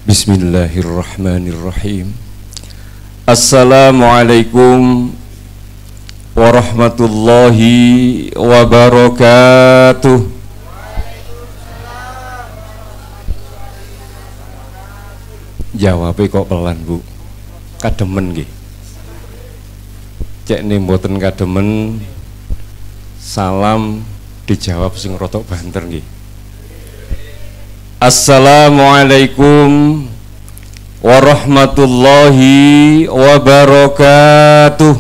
Bismillahirrahmanirrahim. Assalamualaikum warahmatullahi wabarakatuh. Jawabnya kok pelan, Bu? Kademen nggih. Cek nih mboten kademen, salam dijawab sing rotok banter nggih. Assalamualaikum warahmatullahi wabarakatuh.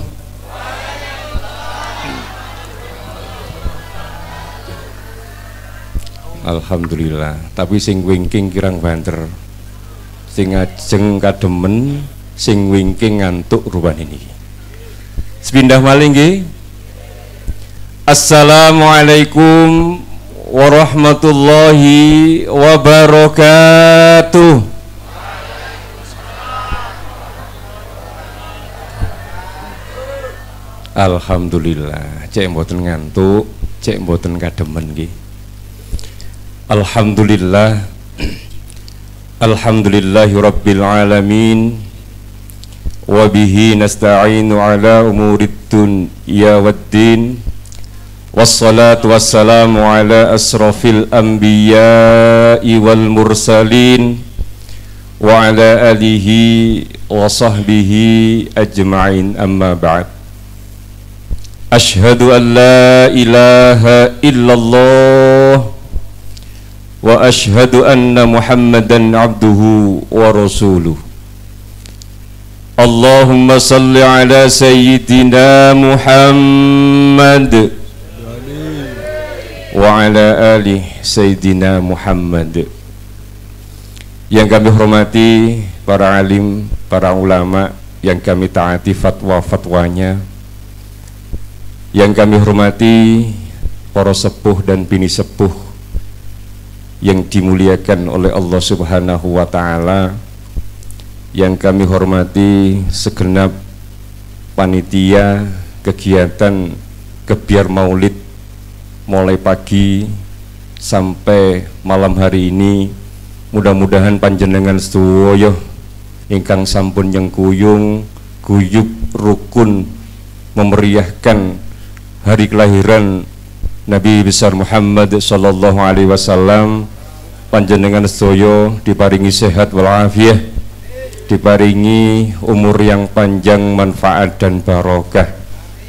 Alhamdulillah. Tapi sing wingking kirang banter, sing ajeng kademen, sing wingking ngantuk rupan ini. Sepindah maling nggih. Assalamualaikum warahmatullahi wabarakatuh. Alhamdulillah. Cek mboten ngantuk, cek mboten kademen nggih. Alhamdulillah. Alhamdulillahi rabbil alamin. Wa bihi nasta'inu ala umurid dunya waddin. Wassalatu wassalamu ala asrafil anbiya'i wal mursalin wa ala alihi wa sahbihi ajma'in, amma ba'd. Ashhadu an la ilaha illallah wa ashhadu anna Muhammadan abduhu wa rasuluh. Allahumma salli ala sayyidina Muhammad wa ala ali Sayyidina Muhammad. Yang kami hormati para alim, para ulama, yang kami taati fatwa-fatwanya, yang kami hormati para sepuh dan bini sepuh yang dimuliakan oleh Allah Subhanahu wa Ta'ala, yang kami hormati segenap panitia kegiatan Gebyar Maulid mulai pagi sampai malam hari ini. Mudah-mudahan panjenengan sedaya ingkang sampun nyengkuyung guyub rukun memeriahkan hari kelahiran Nabi besar Muhammad sallallahu alaihi wasallam, panjenengan sedaya diparingi sehat walafiat, diparingi umur yang panjang, manfaat dan barokah,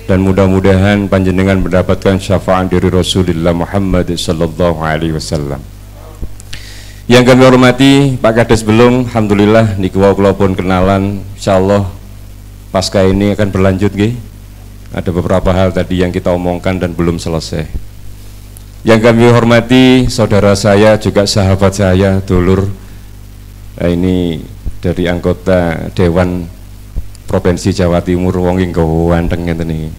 dan mudah-mudahan panjenengan mendapatkan syafaat dari Rasulullah Muhammad sallallahu alaihi wasallam. Yang kami hormati Pak Kades Belung, alhamdulillah niku kula pun kenalan, insyaallah pasca ini akan berlanjut nggih. Ada beberapa hal tadi yang kita omongkan dan belum selesai. Yang kami hormati saudara saya, juga sahabat saya, dulur, ini dari anggota Dewan Provinsi Jawa Timur, wong ing ganteng ngeten iki.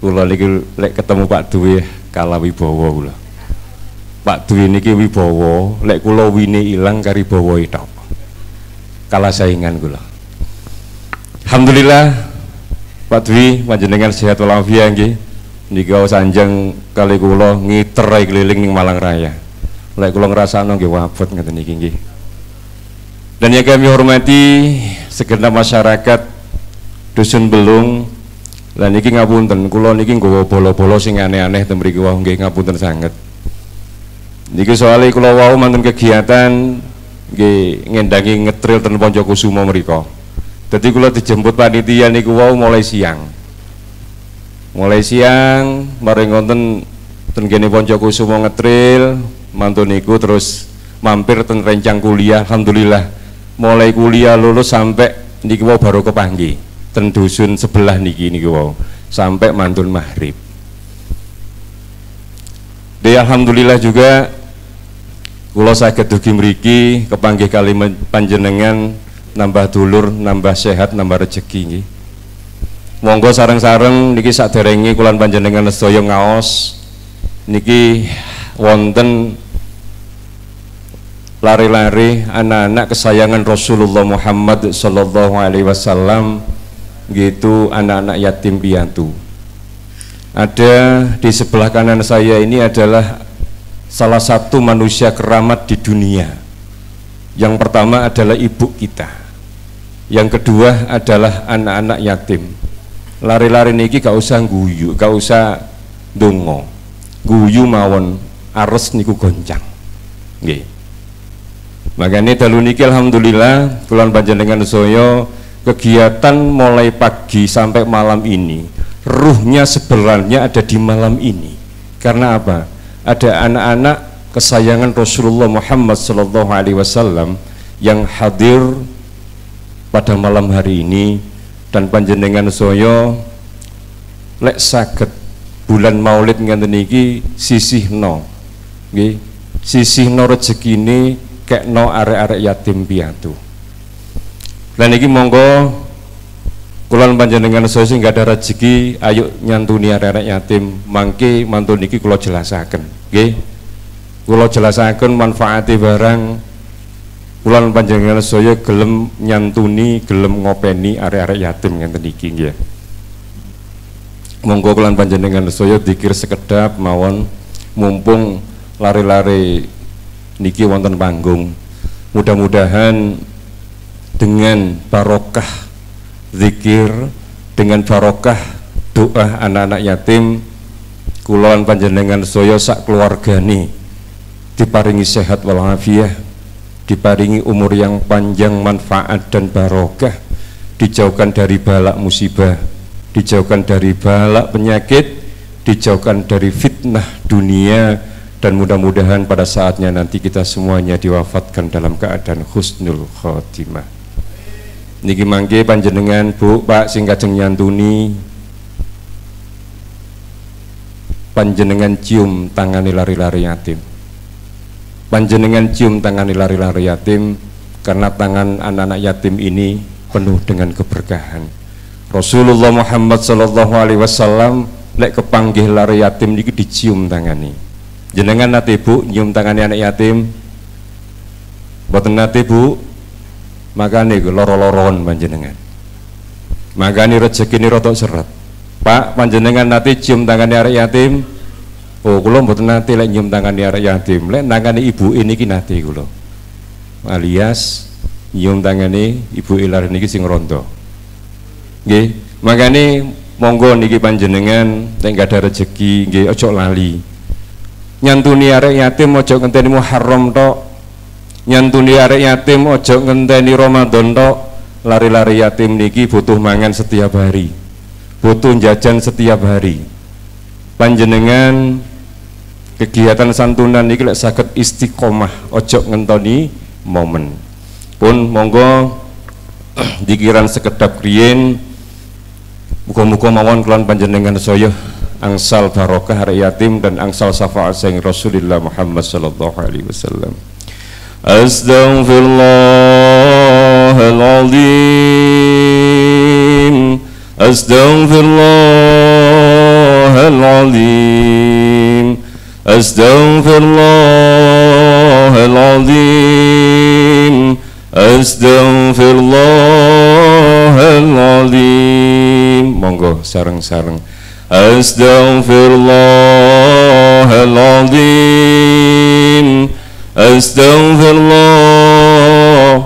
Kula niki lek ketemu Pak Dwi kalah wibawa kula. Pak Dwi niki wibawa, lek kula wine ilang kari bawa tok. Kalah saingan kula. Alhamdulillah Pak Dwi panjenengan sehat walafiat nggih. Nika sanjang kali kula ngiter keliling ning Malang Raya. Lek kula ngrasakno nggih wabot ngeten iki nggih. Dan yang kami hormati segenap masyarakat Dusun Belung, lan niki ngapunten, kula niki nggawa bola-bola sing aneh-aneh ten mriki wau nggih, ngapunten sanget. Niki soalé kula wau mantun kegiatan nggih ngendangi ngetril ten Poncokusuma mriko. Dadi kula dijemput panitia niku wau mulai siang. Mulai siang mari ngonten ten kene Poncokusuma ngetril, mantun niku terus mampir ten rencang kuliah. Alhamdulillah mulai kuliah lulus sampai niki wau baru kepanggih. Ten dusun sebelah niki wau sampai mantun maghrib. Alhamdulillah juga kula saged dugi mriki kepanggih kali panjenengan, nambah dulur, nambah sehat, nambah rezeki nggih. Monggo sareng-sareng niki saderenge kula panjenengan sedaya ngaos niki wonten lari-lari anak-anak kesayangan Rasulullah Muhammad sallallahu alaihi wasallam, gitu, anak-anak yatim piatu. Ada di sebelah kanan saya ini adalah salah satu manusia keramat di dunia Yang pertama adalah ibu kita, yang kedua adalah anak-anak yatim. Lari-lari niki gak usah guyu, gak usah dongo, guyu mawon ares niku goncang. Nggih. Makanya dalu niki alhamdulillah kula panjenengan saya kegiatan mulai pagi sampai malam ini, ruhnya sebenarnya ada di malam ini. Karena apa? Ada anak-anak kesayangan Rasulullah Muhammad SAW yang hadir pada malam hari ini, dan panjenengan saya lek saged bulan Maulid ngenten iki sisihno nggih, sisihno rezekine kekno arek-arek yatim piatu. Lan iki monggo kula panjenengan saya sing gak ada rezeki ayo nyantuni arek-arek yatim, mangke mantun niki kula jelasaken nggih. Kula jelasaken manfaate barang kula panjenengan saya gelem nyantuni, gelem ngopeni arek-arek yatim ngenten iki nggih. Monggo kula panjenengan saya zikir sekedap mawon mumpung lari-lari niki wonten panggung. Mudah-mudahan dengan barokah zikir, dengan barokah doa anak-anak yatim, kula panjenengan saya sak keluargane diparingi sehat walafiat, diparingi umur yang panjang, manfaat dan barokah, dijauhkan dari balak musibah, dijauhkan dari balak penyakit, dijauhkan dari fitnah dunia, dan mudah-mudahan pada saatnya nanti kita semuanya diwafatkan dalam keadaan husnul khotimah. Niki mangke panjenengan Bu, Pak sing kajeng nyantuni, panjenengan cium tangani lari-lari yatim. Panjenengan cium tangani lari-lari yatim, karena tangan anak-anak yatim ini penuh dengan keberkahan. Rasulullah Muhammad SAW lek kepanggih lari yatim niki dicium tangani. Jenengan nate Bu nyium tangani anak yatim? Mboten nate Bu? Makane loro-loron panjenengan. Makane rezekine rada seret. Pak, panjenengan nate cium tangani arek yatim? Oh, kula mboten nate lek nyium tangani arek yatim. Lek tangani ibuke niki nate kula. Alias nyium tangani ibuke lare niki sing rondo. Nggih, makane monggo niki panjenengan lek gak ada rezeki nggih aja lali. Nyantuni arek yatim ojo ngenteni Muharram tok, nyantuni arek yatim ojo ngenteni Ramadan tok. Lari-lari yatim niki butuh mangan setiap hari, butuh jajan setiap hari. Panjenengan kegiatan santunan niki lek saged istiqomah, ojo ngenteni momen. Pun monggo dikiran sekedap riyin, muga-muga mawon kelan panjenengan saya angsal barokah arek yatim dan angsal syafaat sayyidina Rasulullah Muhammad sallallahu alaihi wasallam. Astaghfirullahaladzim, astaghfirullahaladzim, astaghfirullahaladzim, astaghfirullahaladzim. Monggo sareng-sareng. Astaghfirullahaladzim, astaghfirullah,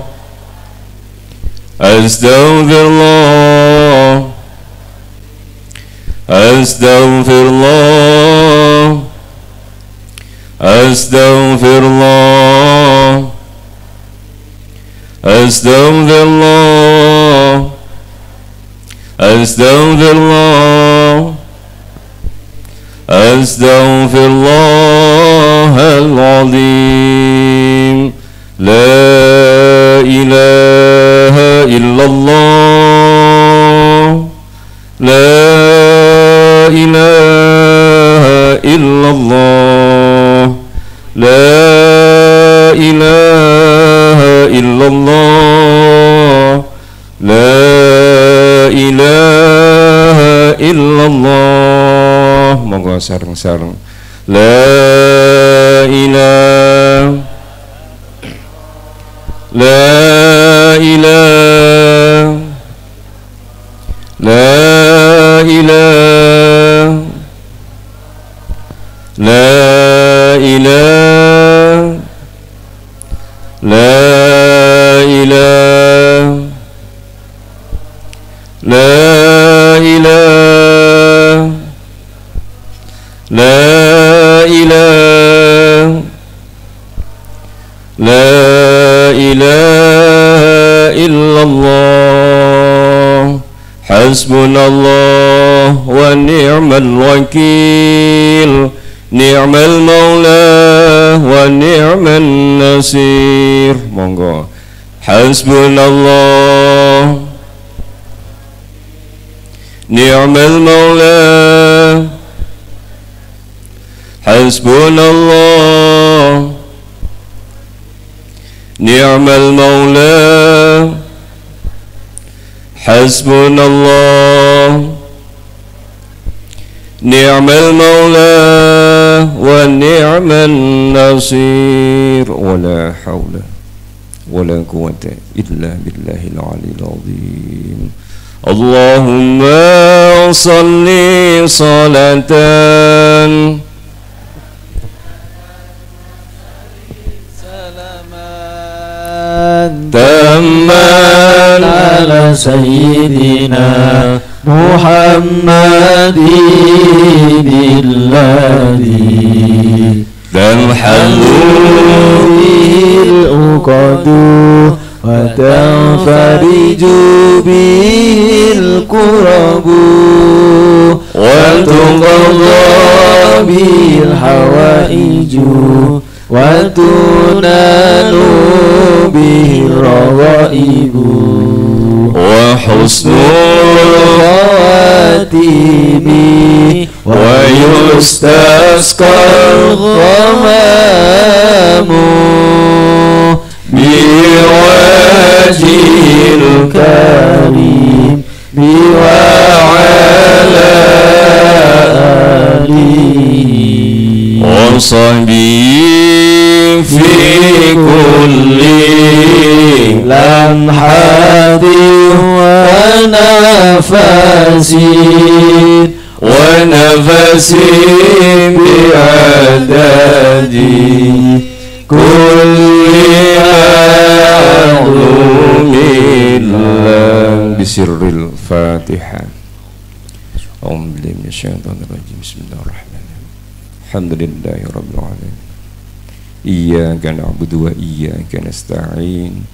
astaghfirullah, astaghfirullah, astaghfirullah, astaghfirullah, astaghfirullah, astaghfirullahaladzim. La ilaha illallah, la ilaha illallah, la ilaha illallah, la ilaha illallah. Monggo sareng-sareng. La ilaha, la ilaha, la ilaha, la ilaha, la La ilaha, la ilaha, la ilaha illallah. Hasbunallah wa ni'mal wakil, ni'mal maula wa ni'man nasir. Monggo. Hasbunallah ni'mal maula, hasbunallah ni'mal maula, hasbunallah ni'mal maula wa ni'man nasir. Wala hawla wala quwwata illa billahil aliyil azim. Allahumma salli salatan tamman ala sayyidina Muhammadin alladhi tamhallu bil uqadu wa tanfariju bil kurabu wa tuqadha bil hawaiju wa tunalu bil rawaibu wa husnul khawatimi wa yustasqal ghamamu biwajhil karim biwa'ala alihi wa sahbihi fi kulli lamhatin wa nafasin wa nafasin bi'adadi kulli a'udzubillah bisirril fatihah. A'udzubillahi minasyaitonir rajim. Bismillahirrahmanirrahim. Alhamdulillahi rabbil alamin. Iyyaka na'budu wa iyyaka nasta'in.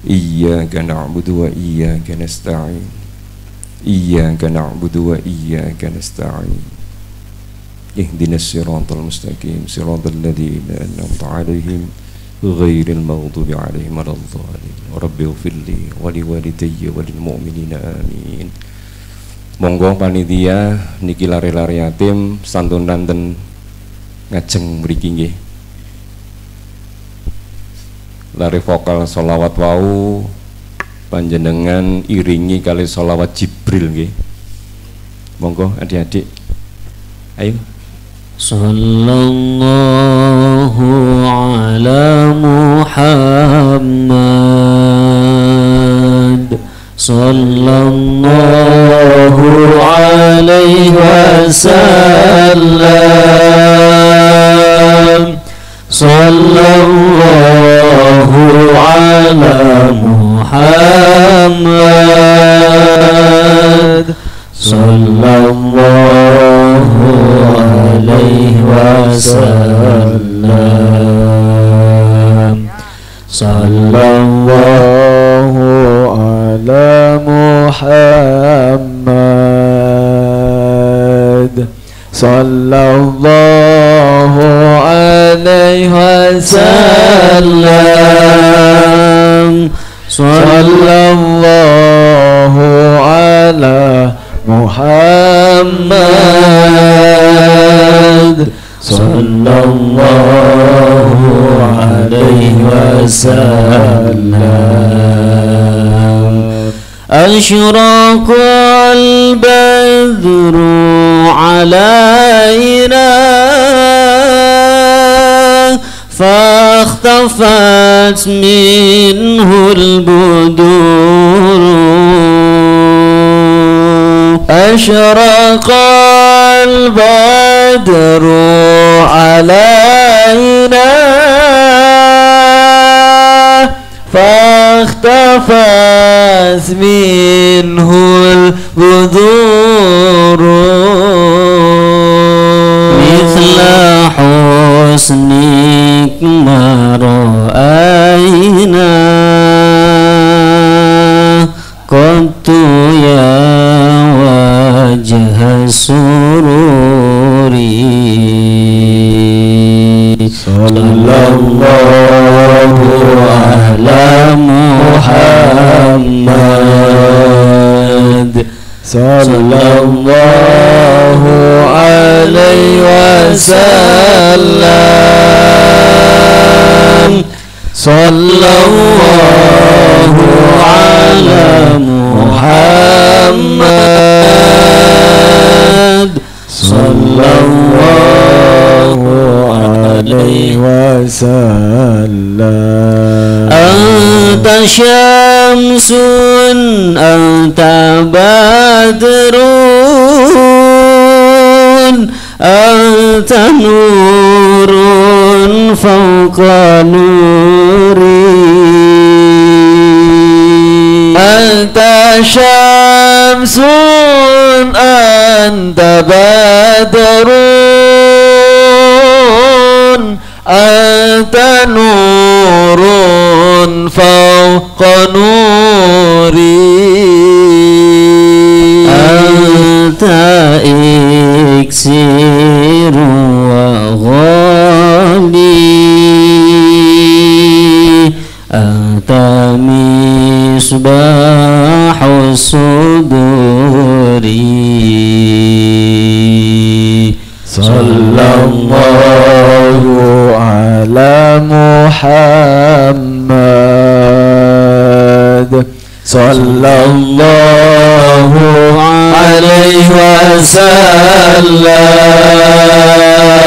Iyyaka na'budu wa iyyaka nasta'in. Iyyaka na'budu wa iyyaka nasta'in. Ihdinas siratal mustaqim, siratal ladzina an'amta 'alaihim ghairil maghdubi 'alaihim waladdallin. Rabbighfirli wa liwalidayya wa lil mu'minina amin. Monggo panitia niki lare-lare yatim santun nanten ngajeng mriki nggih. Lare vokal sholawat wau panjenengan iringi kali sholawat Jibril nggih. Monggo adik-adik. Ayo. Sallallahu ala Muhammad, sallallahu alaihi wasallam, sallallahu ala Muhammad, sallallahu alaihi wasallam, sallallahu ala Muhammad, sallallahu alaihi wasallam, sallallahu ala Muhammad, sallallahu alaihi wasallam. Asyraqal badru alaina fakhtafat minhul budur. Asyraqal badru alaina fakhtafat تنافس منه البذور مثل حسنك ما رأينا قط يا وجه السرور صلى الله على محمد صلى الله عليه وسلم صلى الله على محمد صلى الله عليه وسلم أنت شمس أنت بدر أنت نور فوق نوري أنت شمس أنت بدر أنت نور فوق نوري أنت إكسير وغالي أنت مصباح الصدور صلى الله على محمد صلى الله عليه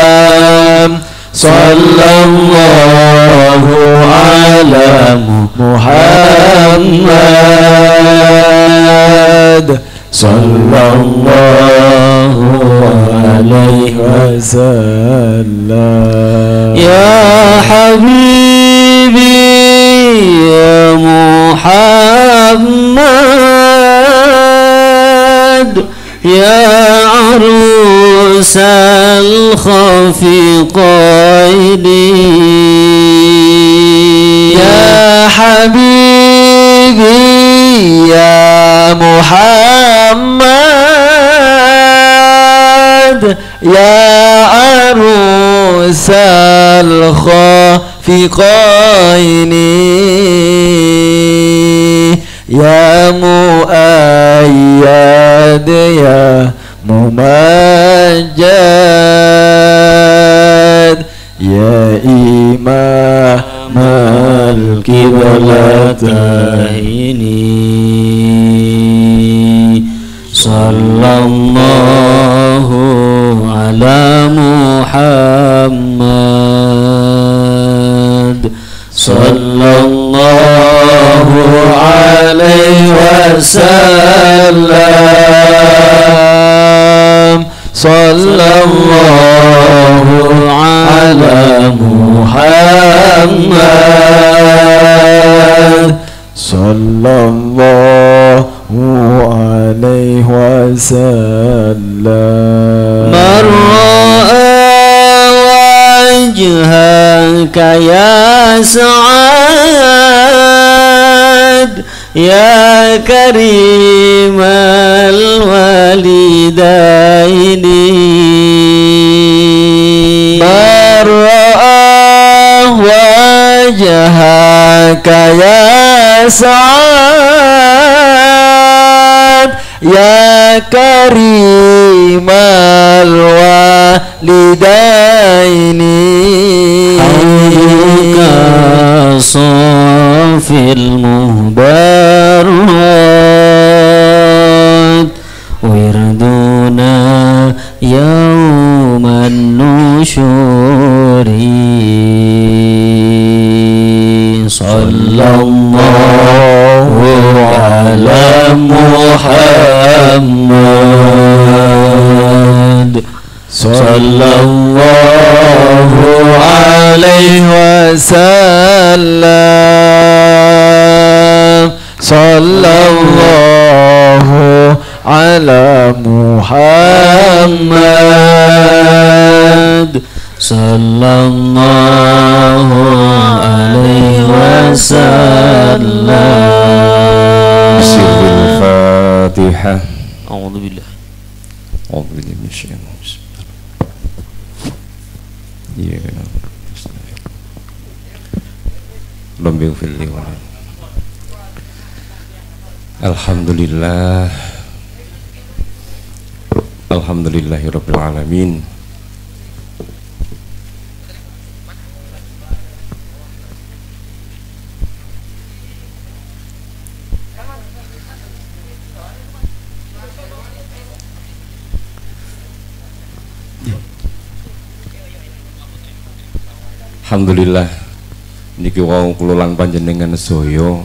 وسلم صلى الله على محمد صلى الله عليه وسلم يا حبيبي يا محمد يا عروس الخفقين يا حبيبي يا محمد يا عروس الخفقين يا مؤيد يا ممجد يا إمام القبلتين صلى الله على محمد صلى الله عليه وسلم صلى الله على محمد صلى الله عليه وسلم من رأى وجهك يا سعاد يا كريم الوالدين من رأى وجهك يا سعاد يا كريم الوالدين حولك صافي المهبرات وردنا يوم النشور صلى الله على محمد صلى الله عليه وسلم sallallahu ala Muhammad sallallahu alaihi wasallam. Sirrul Fatihah. A'udzu billah. A'udzu billahi minasyaitonir rajim. Iya. Lambil fil liwan. Alhamdulillah. Alhamdulillahirabbil alamin. Alhamdulillah niki wau kula lan panjenengan sedaya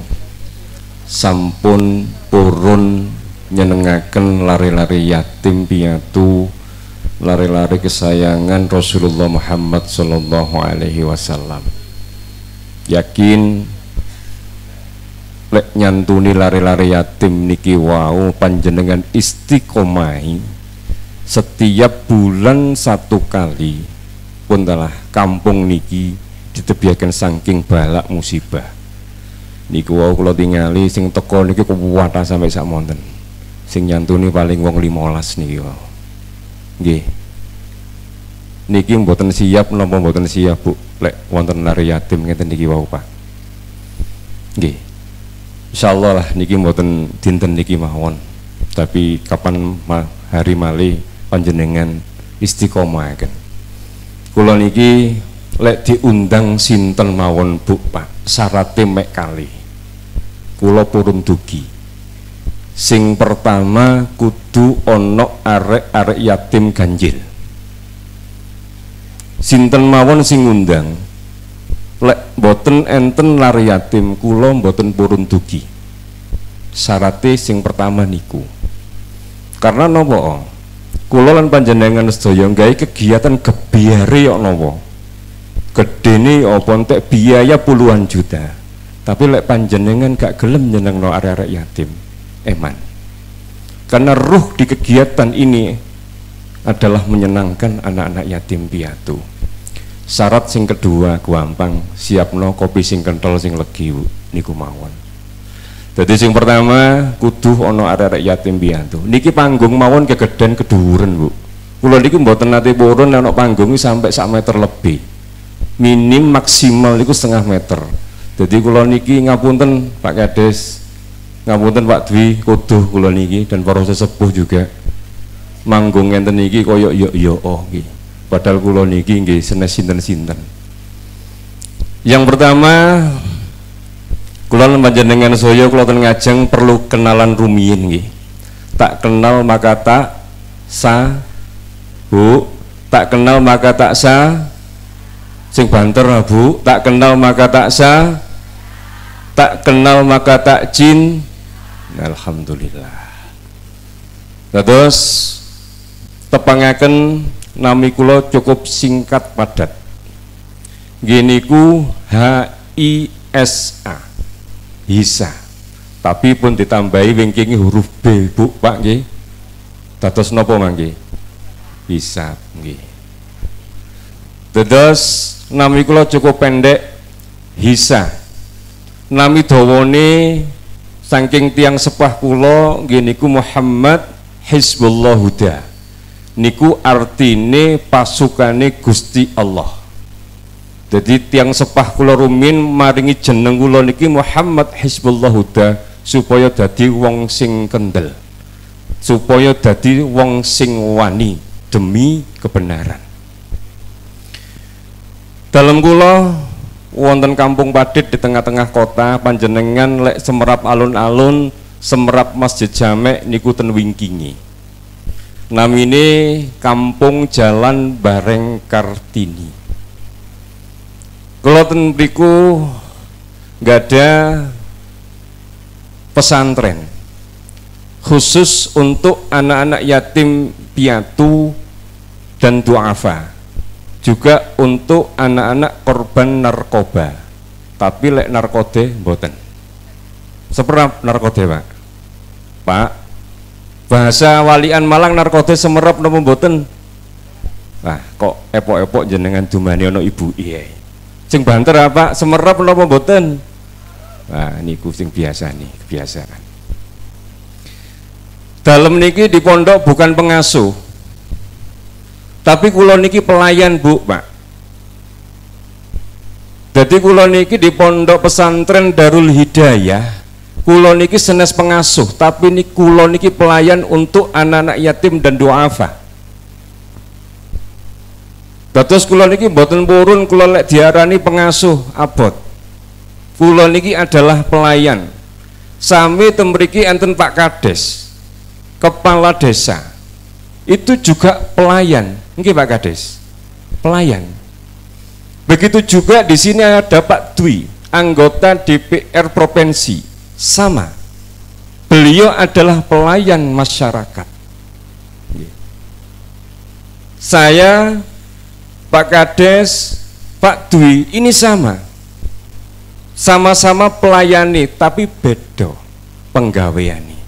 sampun purun nyenengaken lare-lare yatim piatu, lare-lare kesayangan Rasulullah Muhammad sallallahu alaihi wasallam. Yakin lek nyantuni lare-lare yatim niki wau panjenengan istiqomah setiap bulan 1 kali pun telah kampung niki ditebiaken saking balak musibah. Niku wau kula tingali sing teko niki kuwata sampai sak monten. Sing nyantuni paling wong 15 niki wau. Nggih. Niki mboten siap napa mboten siap, Bu? Lek wonten lare yatim ngeten niki wau, Pak. Nggih. Insyaallah lah niki mboten dinten niki mawon. Tapi kapan hari malih panjenengan istiqomahaken. Kula niki lek diundang sinten mawon, Bu, Pak, syaraté mek kali kula purun dugi. Sing pertama kudu ana arek-arek yatim ganjil. Sinten mawon sing ngundang lek mboten enten lare yatim kula mboten purun dugi. Syaraté sing pertama niku. Karena napa? Kula lan panjenengan sedaya gawe kegiatan gebiare kok napa? Gedene apa entek biaya puluhan juta. Tapi lek panjenengan gak gelem nyenengno arek-arek yatim, eman. Karena ruh di kegiatan ini adalah menyenangkan anak-anak yatim piatu. Syarat sing kedua gampang, siapno kopi sing kental sing legi, Bu, niku mawon. Jadi sing pertama kudu ana arek-arek yatim piatu. Niki panggung mawon kegeden keduren, Bu. Kula niki mboten nate purun ana panggung sampai 1 meter lebih. Minim maksimal niku 1/2 meter. Jadi kula niki ngapunten Pak Kades, ngapunten Pak Dwi Kuduh kula niki dan para sesepuh juga. Manggung ngenten niki kaya yo nggih. Padahal kula niki nggih senes sinten-sinten. Yang pertama kula panjenengan saya kula ten ngajeng perlu kenalan rumiyin nggih. Tak kenal maka tak sa, Bu. Tak kenal maka tak sa. Sing banter, Bu. Tak kenal maka tak sa. Tak kenal maka tak jin. Alhamdulillah. Terus tepangaken nami kula cukup singkat padat. Nggih niku HISA. Hisa, tapi pun ditambahi wingkingi huruf B, Bu, Pak nggih. Dados napa mangke? Hisab nggih. Dados nami kula cukup pendek Hisa. Nami dawane saking tiang sepah kula nggih niku Muhammad Hizbullah Huda. Niku artine pasukane Gusti Allah. Jadi tiang sepah kula rumin maringi jeneng kula niki Muhammad Hizbullah Huda supaya dadi wong sing kendel, supaya dadi wong sing wani demi kebenaran. Dalam kula wonten kampung Padit di tengah-tengah kota, panjenengan lek semerap alun-alun, semerap Masjid Jamek niku ten wingkingi. Namine Kampung Jalan Bareng Kartini. Kalau ten mriku nggak ada pesantren khusus untuk anak-anak yatim piatu dan duafa, juga untuk anak-anak korban narkoba. Tapi lek narkode mboten. Semerap narkote, Pak. Pak, bahasa walian Malang narkote semerap napa mboten? Wah, kok epok-epok jenengan dumani ana ibu iya. Sing banter apa semerap napa mboten? Wah, niku sing biasa nih, kebiasaan. Dalem niki di pondok bukan pengasuh. Tapi kula niki pelayan, Bu, Pak. Jadi kula niki di pondok pesantren Darul Hidayah. Kula niki senes pengasuh, tapi niki kula niki pelayan untuk anak-anak yatim dan duafa. Dados kula niki mboten purun kula lek diarani pengasuh abot. Kula niki adalah pelayan. Sami temriki enten Pak Kades, kepala desa. Itu juga pelayan. Nggih Pak Kades. Pelayan. Begitu juga di sini ada Pak Dwi, anggota DPR provinsi. Sama, beliau adalah pelayan masyarakat. Saya, Pak Kades, Pak Dwi ini sama-sama pelayani, tapi beda penggaweani.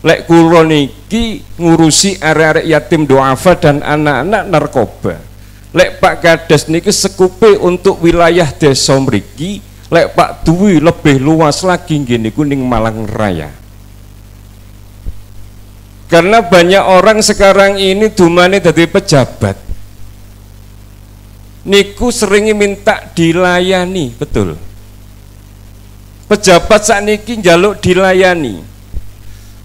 Lek kula niki ngurusi arek-arek yatim duafa dan anak-anak narkoba. Lek Pak Kades niki sekupe untuk wilayah desa mriki. Lek Pak Dwi lebih luas lagi gini kuning Malang Raya. Karena banyak orang sekarang ini dumane dadi pejabat. Niku sering minta dilayani, betul. Pejabat sakniki njaluk dilayani.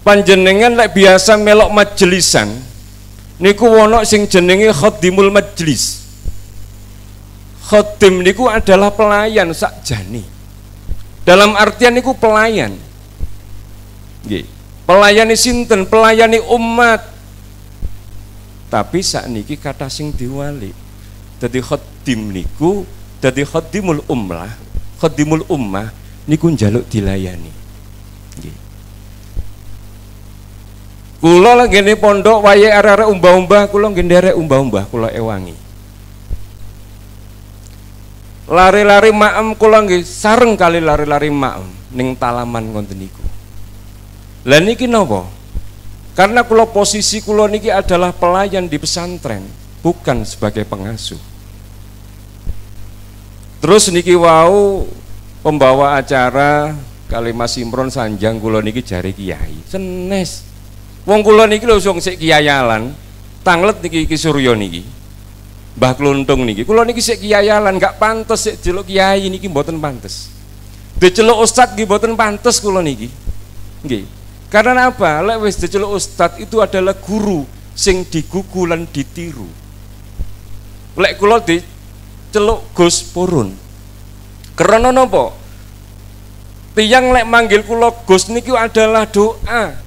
Panjenengan lek biasa melok majelisan, niku wono sing jenenge khadimul majlis. Khodim niku adalah pelayan sakjane. Dalam artian niku pelayan. Nggih. Pelayani sinten? Pelayani umat. Tapi sakniki kata sing diwali. Dadi khodim niku, dadi khodimul ummah, khodimul ummah niku njaluk dilayani. Nggih. Kula lagi ngene pondok wayahe arek-arek umbah-umbah, kula nggih nderek umbah-umbah kula ewangi. Lari-lari maem kula nggih sareng kali lari-lari maem ning talaman ngoten niku. Lah niki napa? Karena kula posisi kula niki adalah pelayan di pesantren, bukan sebagai pengasuh. Terus niki wau pembawa acara kali Mas Imron Sanjang kula niki jari kiai. Senes. Wong kula niki lho sing sik kiyayalan, tanglet niki Ki Suryo niki. Mbah Kluntung niki, kula niki sik kiyayalan, gak pantes sik jeluk kiai niki mboten pantes. Diceluk ustad nggih mboten pantes kula niki. Nggih. Karena apa? Lek wis diceluk ustad itu adalah guru sing digugu lan ditiru. Lek kula diceluk Gus Purun. Karena napa? Tiyang lek manggil kula Gus niki adalah doa.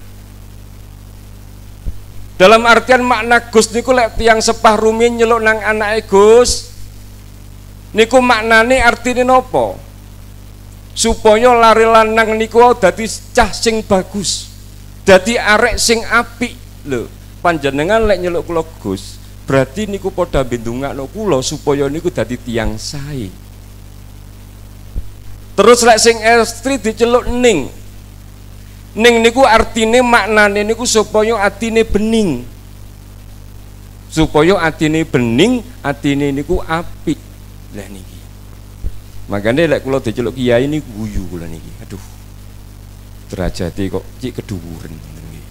Dalam artian makna Gus niku lek tiyang sepah rumiyin nyeluk nang anake Gus niku maknane artine napa? Supaya lari lanang niku dadi cah sing bagus, dadi arek sing apik. Lho, panjenengan lek nyeluk kula Gus, berarti niku padha bendungakno kula supaya niku dadi tiyang sae. Terus lek sing estri diceluk Ning. Ning niku artine maknane niku supaya atine bening. Supaya atine bening, atine niku apik. Lah niki. Makane lek kula diceluk kiai niku guyu kula niki. Aduh. Derajate kok cik keduwuren nggih.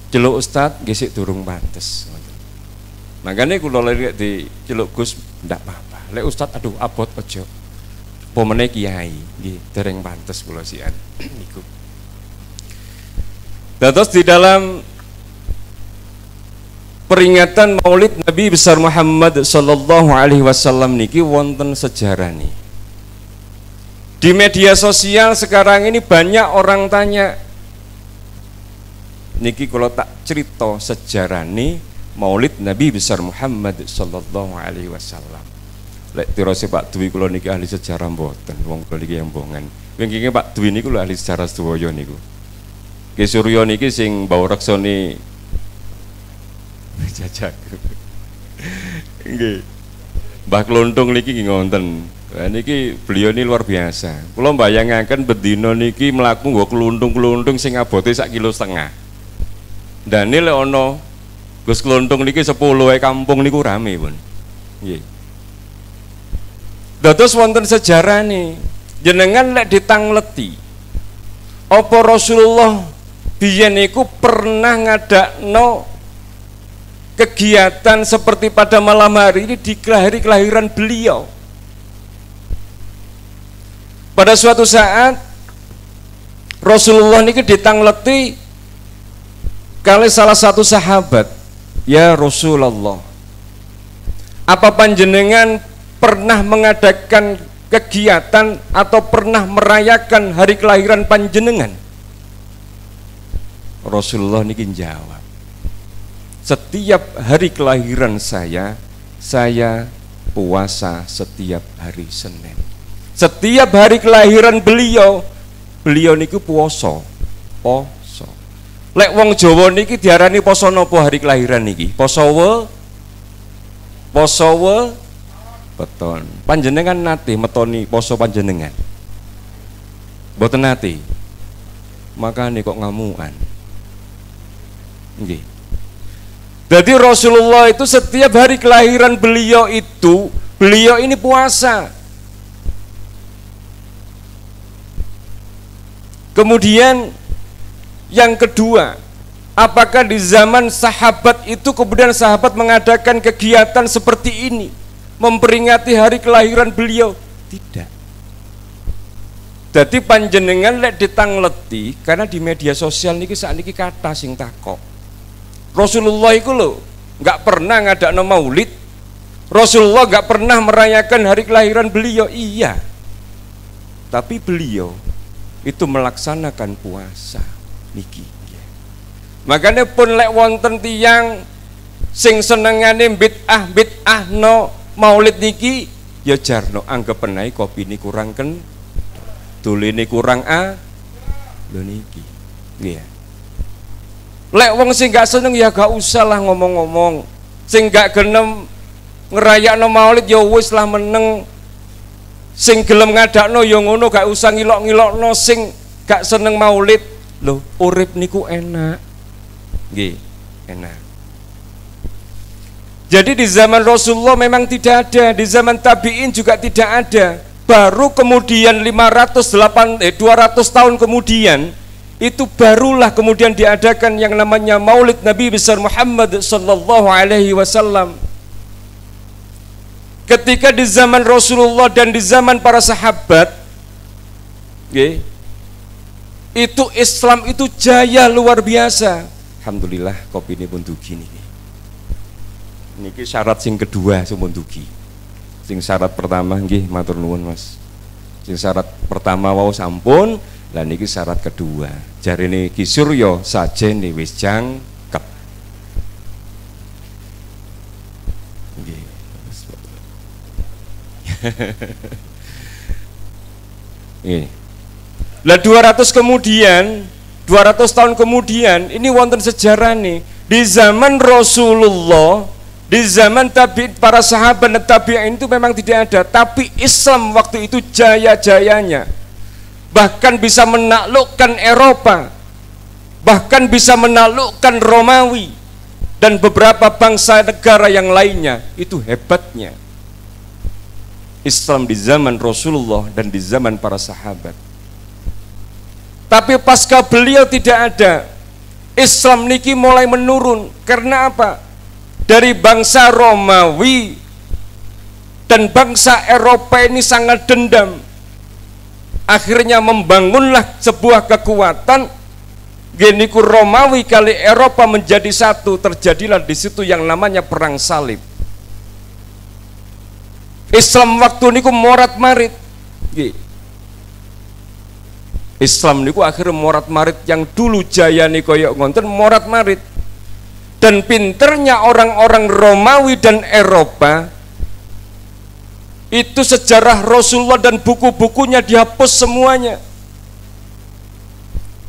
Celuk ustad nggih sik durung pantes. Makane kula lek diceluk Gus ndak apa-apa. Lek ustad aduh abot aja. Apa meneh kiai nggih dereng pantes kula sian niku. Dados di dalam peringatan Maulid Nabi besar Muhammad sallallahu alaihi wasallam niki wonten sejarah nih. Di media sosial sekarang ini banyak orang tanya, niki kalau tak cerita sejarah nih Maulid Nabi besar Muhammad sallallahu alaihi wasallam. Lek tirose Pak Dwi kula niki ahli sejarah mboten, wong kula niki embongan. Wingi Pak Dwi niku ahli sejarah sedaya niku. Ki Suryo niki sing mbau reksane jajak. Nggih. Mbah Kluntung niki ngonten Nah, niki beliau ini luar biasa. Kula mbayangaken bedino niki mlaku nggo kluntung-kluntung sing abote 1,5 kilo. Ndane lek ana Gus kluntung niki 10 kampung niku rame pun. Nggih. Dados wonten sejarahne. Jenengan lek ditangleti apa Rasulullah biyen niku pernah ngadakno kegiatan seperti pada malam hari ini di hari kelahiran beliau. Pada suatu saat Rasulullah niki ditangleti kali salah satu sahabat, "Ya Rasulullah, apa panjenengan pernah mengadakan kegiatan atau pernah merayakan hari kelahiran panjenengan?" Rasulullah niki jawab, "Setiap hari kelahiran saya puasa setiap hari Senin." Setiap hari kelahiran beliau niku poso. Lek wong Jawa niki diarani poso napa hari kelahiran niki? Poso beton. Panjenengan nate metoni poso panjenengan? Mboten nate. Makane kok ngamukan. Nggih. Jadi Rasulullah itu setiap hari kelahiran beliau ini puasa. Kemudian yang kedua, apakah di zaman sahabat itu kemudian sahabat mengadakan kegiatan seperti ini, memperingati hari kelahiran beliau? Tidak. Jadi panjenengan lek ditangleti karena di media sosial niki sakniki kata sing takok. Rasulullah iku lho nggak pernah ngadakno maulid. Rasulullah nggak pernah merayakan hari kelahiran beliau. Iya. Tapi beliau itu melaksanakan puasa niki. Makanya pun lek wonten tiyang sing senengane bid'ah no maulid niki ya jarno anggap penai kopi ini kurang tuline kurang lho niki. Nggih. Lek wong sing gak seneng ya gak usah lah ngomong-ngomong. Sing gak gelem ngerayakno maulid ya wis lah meneng. Sing gelem ngadakno ya ngono, gak usah ngilok-ngilokno. Sing gak seneng maulid lho, urip niku enak. Nggih, enak. Jadi di zaman Rasulullah memang tidak ada, di zaman tabi'in juga tidak ada. Baru kemudian 200 tahun kemudian itu barulah kemudian diadakan yang namanya Maulid Nabi besar Muhammad sallallahu alaihi wasallam. Ketika di zaman Rasulullah dan di zaman para sahabat, itu Islam itu jaya luar biasa. Alhamdulillah kopi ini pun dugi nih. Niki syarat sing kedua sumpun dugi. Sing syarat pertama nggih matur nuwun Mas. Sing syarat pertama wau sampun, lah niki syarat kedua. Jarine Ki Surya sajene wis jangkep. Nggih. Lah 200 tahun kemudian ini wonten sejarah nih. Di zaman Rasulullah, di zaman tabi'in, para sahabat dan tabi'in itu memang tidak ada, tapi Islam waktu itu jaya-jayanya. Bahkan bisa menaklukkan Eropa, bahkan bisa menaklukkan Romawi dan beberapa bangsa negara yang lainnya. Itu hebatnya Islam di zaman Rasulullah dan di zaman para sahabat. Tapi pasca beliau tidak ada, Islam niki mulai menurun. Karena apa? Dari bangsa Romawi dan bangsa Eropa ini sangat dendam. Akhirnya membangunlah sebuah kekuatan. Geniku Romawi kali Eropa menjadi satu. Terjadilah di situ yang namanya perang salib. Islam waktu niku morat-marit. Islam niku akhirnya morat-marit, yang dulu jaya nih koyok ngonten morat-marit. Dan pinternya orang-orang Romawi dan Eropa itu sejarah Rasulullah dan buku-bukunya dihapus semuanya.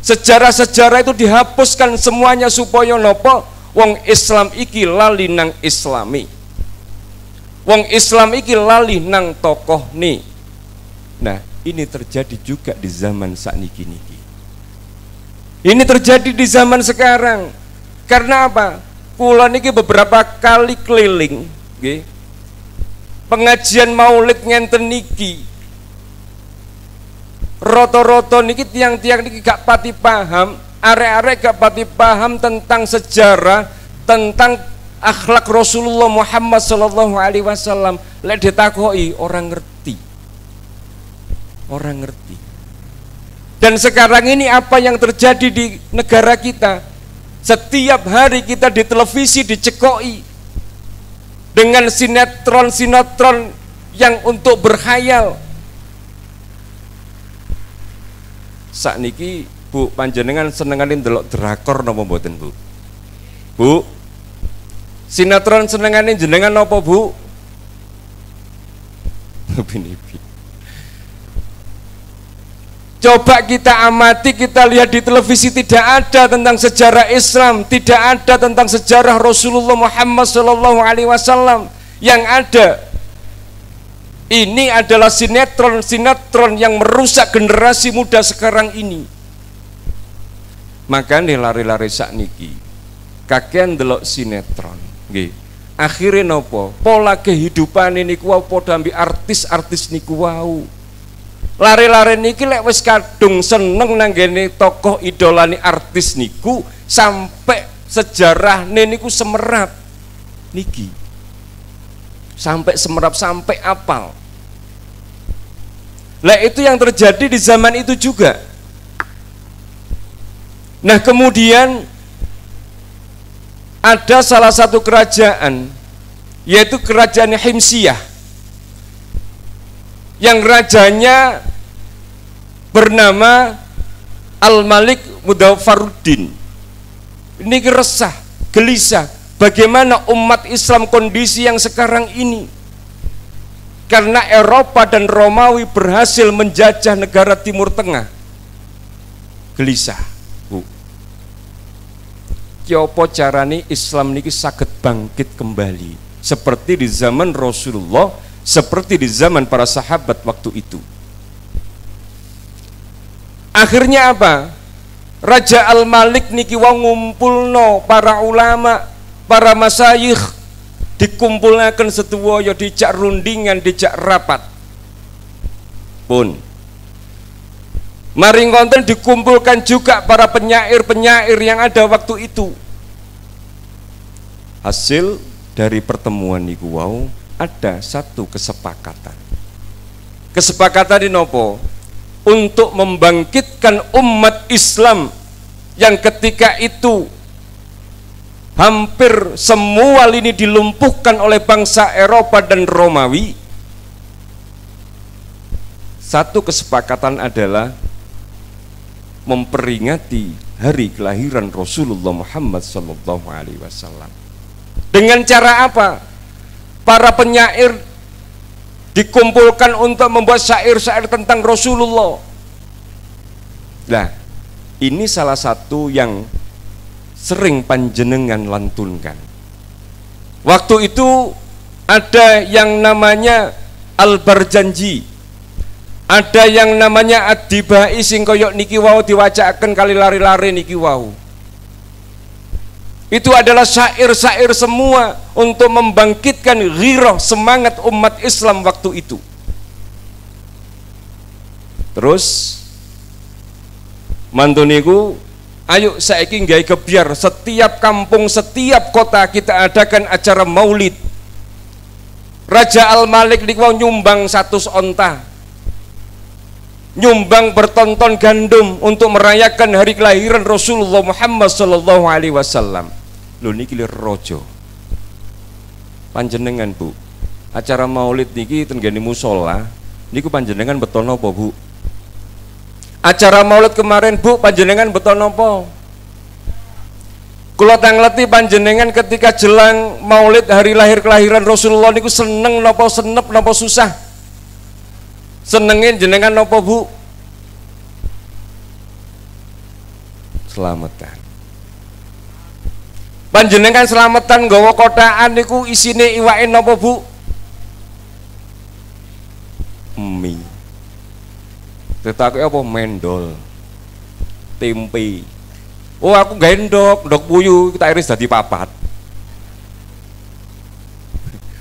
Sejarah-sejarah itu dihapuskan semuanya supaya nopo wong Islam iki lali nang Islami. Wong Islam iki lali nang tokoh nih. Nah, ini terjadi juga di zaman sakniki-niki. Ini terjadi di zaman sekarang. Karena apa? Kula niki beberapa kali keliling, nggih. Pengajian maulid ngenten niki. Roto-roto niki tiang-tiang niki gak pati paham, arek-arek gak pati paham tentang sejarah, tentang akhlak Rasulullah Muhammad sallallahu alaihi wasallam. Lek ditakoki orang ngerti. Orang ngerti. Dan sekarang ini apa yang terjadi di negara kita? Setiap hari kita di televisi dicekoi dengan sinetron-sinetron yang untuk berkhayal. Sakniki Bu panjenengan senengane ndelok drakor napa mboten, Bu? Bu, sinetron senengane jenengan napa, Bu? Binipi. Coba kita amati, kita lihat di televisi tidak ada tentang sejarah Islam, tidak ada tentang sejarah Rasulullah Muhammad SAW. Yang ada ini adalah sinetron-sinetron yang merusak generasi muda sekarang ini. Maka nih lari-lari sakniki, kakean delok sinetron, nggih. Akhirnya nopo? Pola kehidupan ini kuau podo ambil artis-artis niku wau. Lari-lari niki lek wis kadung seneng nanggene tokoh idolani artis niku sampai sejarah niku semerap niki. Sampai semerap, sampai apal. Lah itu yang terjadi di zaman itu juga. Nah, kemudian ada salah satu kerajaan, yaitu kerajaan Himsiyah, yang rajanya bernama Al-Malik Mudzafaruddin. Ini resah, gelisah, bagaimana umat Islam kondisi yang sekarang ini, karena Eropa dan Romawi berhasil menjajah negara Timur Tengah. Gelisah, Bu. Kyopo carane Islam niki saged bangkit kembali seperti di zaman Rasulullah, seperti di zaman para sahabat waktu itu. Akhirnya apa? Raja Al-Malik niki wong ngumpulno para ulama, para masyayikh, dikumpulkan setuwaya, dijak rundingan, dijak rapat. Pun mari ngonten dikumpulkan juga para penyair-penyair yang ada waktu itu. Hasil dari pertemuan niku wau ada satu kesepakatan. Kesepakatan di nopo? Untuk membangkitkan umat Islam yang ketika itu hampir semua lini dilumpuhkan oleh bangsa Eropa dan Romawi. Satu kesepakatan adalah memperingati hari kelahiran Rasulullah Muhammad SAW. Dengan cara apa? Para penyair dikumpulkan untuk membuat syair-syair tentang Rasulullah. Nah, ini salah satu yang sering panjenengan lantunkan. Waktu itu ada yang namanya Al-Barjanji, ada yang namanya Ad-Dibai sing koyok niki wau diwacakan kali lari-lari niki wau. Itu adalah syair-syair semua untuk membangkitkan ghirah, semangat umat Islam waktu itu. Terus mantuniku, ayo saiki nggawe gebyar, setiap kampung, setiap kota kita adakan acara maulid. Raja Al-Malik niku nyumbang 100 onta, nyumbang bertonton gandum untuk merayakan hari kelahiran Rasulullah Muhammad SAW. Lho niki rojo panjenengan, Bu, acara maulid niki tenggene musola niku panjenengan betul napa, Bu? Acara maulid kemarin, Bu, panjenengan betul napa? Kula tangleti panjenengan ketika jelang maulid hari lahir kelahiran Rasulullah niku seneng napa, senep napa, susah? Senengin jenengan napa, Bu? Selamatan. Panjenengan selamatan nggawa kotaan niku isine iwake napa, Bu? Mie. Ditakoki apa mendol. Tempe. Oh aku gendok, ndok puyu tak iris dadi papat.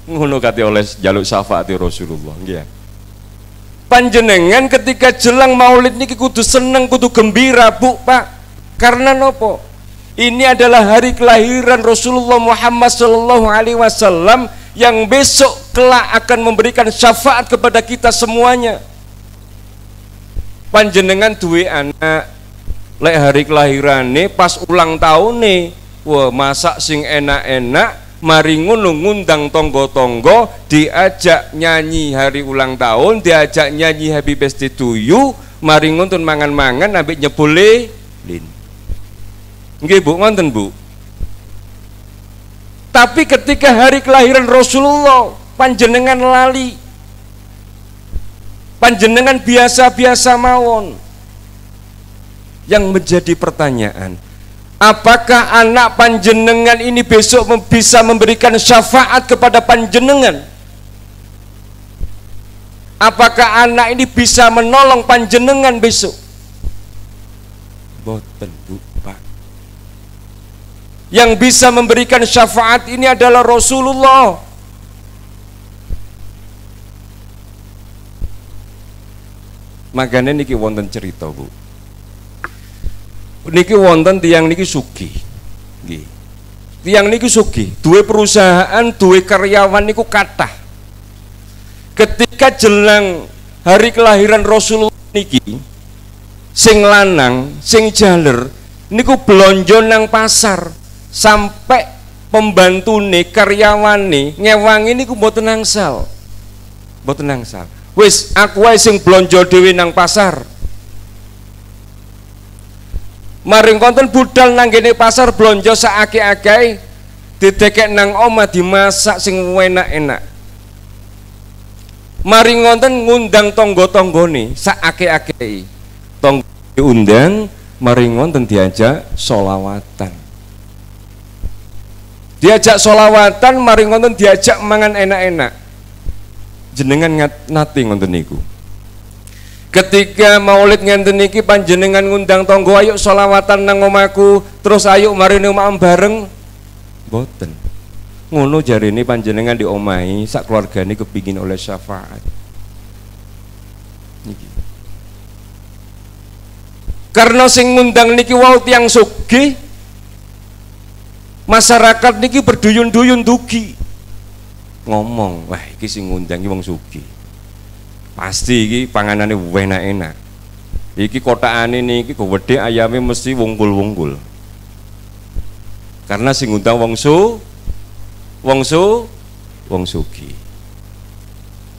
Ngono kate oleh jaluk syafaati Rasulullah nggih. Panjenengan ketika jelang Maulid niki kudu seneng, kudu gembira, Bu, Pak. Karena nopo? Ini adalah hari kelahiran Rasulullah Muhammad sallallahu alaihi wasallam yang besok kelak akan memberikan syafaat kepada kita semuanya. Panjenengan duwe anak, lek hari kelahirane pas ulang tahun nih, wah masak sing enak-enak. Mari ngono ngundang tonggo-tonggo, diajak nyanyi hari ulang tahun, diajak nyanyi happy birthday to you, mari ngontun mangan-mangan ambek nyebule lin. Nggih Bu, ngoten Bu. Tapi ketika hari kelahiran Rasulullah, panjenengan lali. Panjenengan biasa-biasa mawon. Yang menjadi pertanyaan, apakah anak panjenengan ini besok bisa memberikan syafaat kepada panjenengan? Apakah anak ini bisa menolong panjenengan besok? Boten Bu, Pak. Yang bisa memberikan syafaat ini adalah Rasulullah. Makanya niki wonten cerita Bu. Niki wonten tiang niki sugih. Nggih. Tiang niki sugih, duwe perusahaan, duwe karyawan niku kathah. Ketika jelang hari kelahiran Rasulullah niki, sing lanang, sing jaler niku blonjo nang pasar sampai pembantune, karyawane ngewangi niku mboten nangsal. Mboten nangsal. Wis aku wae sing blonjo dhewe nang pasar. Maring konten budal nang kene pasar blonjo saake-ake didekek nang omah dimasak sing enak-enak. Maring konten ngundang tonggo-tonggone saake-ake. Tonggo diundang, maring konten diajak sholawatan. Diajak sholawatan, maring konten diajak mangan enak-enak. Jenengan nate ngoten niku. Ketika Maulid ngenten niki panjenengan ngundang tonggo ayo sholawatan nang omaku, terus ayo mari omah bareng. Boten. Ngono jarine panjenengan di omahi sak keluargane kepingin oleh syafaat. Niki. Karena sing ngundang niki wau tiyang sugih, masyarakat niki berduyun-duyun dugi. Ngomong, wah iki sing ngundang iki wong sugih. Pasti iki panganane enak-enak. Iki kotakane niki gede ayame mesti wungkul-wungkul. Karena sing ngundang wong sugih.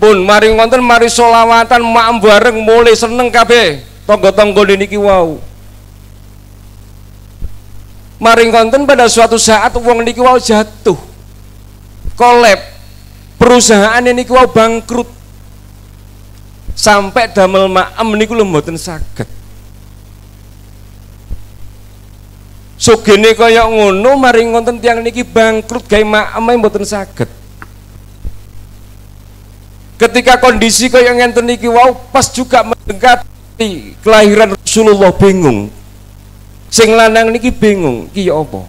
Pun mari wonten mari sholawatan mak bareng mulai seneng kabeh tangga-tangga niki wau. Mari wonten pada suatu saat wong niki wau jatuh. Kolab. Perusahaan niki wau bangkrut. Sampai damel maem niku lho mboten saged. Sugene kaya ngono mari wonten tiyang niki bangkrut gawe maem mboten saged. Ketika kondisi kaya ngenten niki wau pas juga mendekati kelahiran Rasulullah bingung. Sing lanang niki bingung, iki ya apa?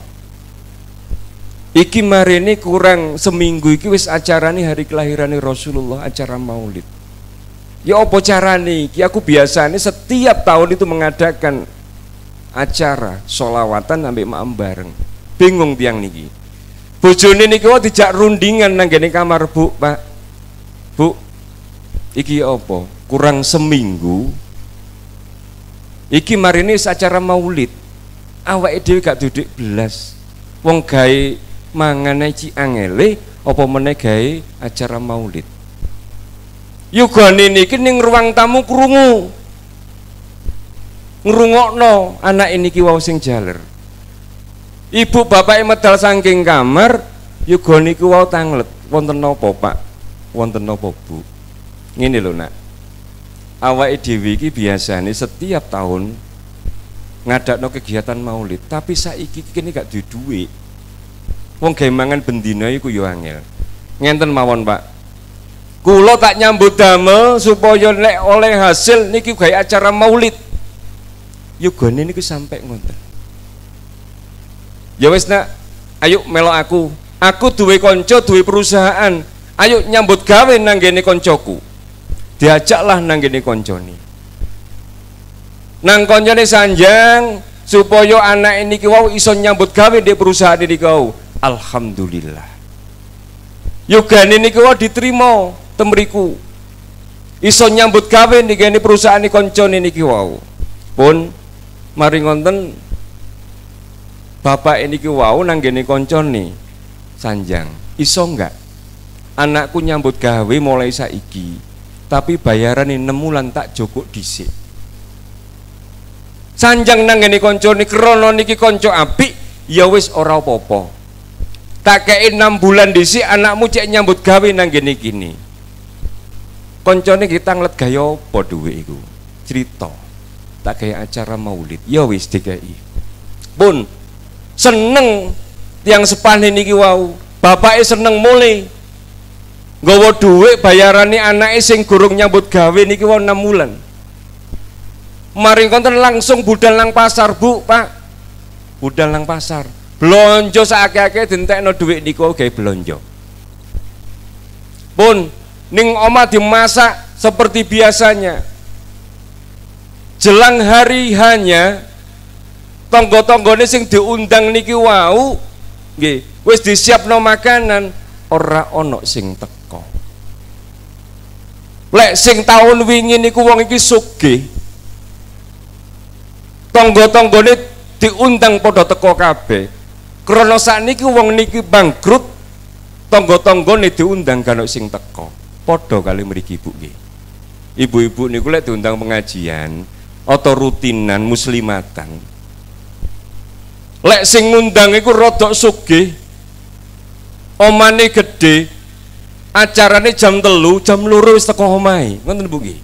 Iki marene kurang seminggu iki wis acarane hari kelahirane Rasulullah, acara Maulid. Ya apa carane iki? Aku biasanya setiap tahun itu mengadakan acara sholawatan sampai maem bareng. Bingung tiang niki. Bojone niki wae dijak rundingan nang ngene kamar, Bu, Pak. Bu, iki apa? Kurang seminggu. Iki marine acara Maulid. Awake dhewe gak duduk belas. Wong gawe mangane ci angele apa meneh gawe acara Maulid. Yugane niki ning ruang tamu krungu. Ngrungokno anak niki wau sing jaler. Ibu bapake medal saking kamar, yuga niku wau tanglet. Wonten napa, Pak? Wonten napa, Bu? Ngene lho, Nak. Awake dhewe iki biasane setiap tahun ngadakno kegiatan Maulid, tapi saiki kene gak duwe duit. Wong gawe mangan bendina iku yo angel. Ngenten mawon, Pak. Kula tak nyambut damel supaya nek oleh hasil niki gawe acara maulid. Yogane niku sampai ngoten. Ya wis nak, ayo melok aku. Aku duwe kanca, duwe perusahaan. Ayo nyambut gawe nang ngene kancaku. Diajaklah nang ngene kancane. Nang kancane Sanjang supaya anak niki wau iso nyambut gawe di perusahaan niki wau. Alhamdulillah. Yogane niki wau diterima temriku. Iso nyambut gawe niki ngene perusahaan kancane niki wau. Pun mari ngonten bapak niki wau nang ngene kancane Sanjang. Iso enggak anakku nyambut gawe mulai saiki, tapi bayaran 6 bulan tak jogok dhisik. Sanjang nang ngene kancane krana niki kanca apik, ya wis ora apa-apa. Tak kei 6 bulan dhisik anakmu cek nyambut gawe nang ngene kini. Kancane kita nglet gaya apa dhuwit iku? Cerita. Tak kaya acara maulid. Ya wis dikei. Pun seneng tiang sepane niki wau. Bapake seneng mulai nggawa dhuwit bayarane anake sing gurung nyambut gawe niki wau 6 bulan. Mari konten langsung budal nang pasar, Bu, Pak. Budal nang pasar. Blonjo sakake-ake dientekno dhuwit niku gawe blonjo. Pun ning omah dimasak seperti biasanya. Jelang hari hanya tonggo-tonggone sing diundang niki wau nggih wis disiapno makanan, ora ana sing teko. Lek sing taun wingi niku wong iki sugih, tonggo-tonggone diundang padha teko kabeh. Krana sakniki wong niki bangkrut, tonggo-tonggone diundang kan sing teko. Padha kali mriki Ibu nggih. Ibu-ibu niku lek diundang pengajian atau rutinan muslimatan. Lek sing ngundang iku rodok sugih, omane gede, acarane jam 3, jam 2 wis teko omahe. Ngoten Bu nggih.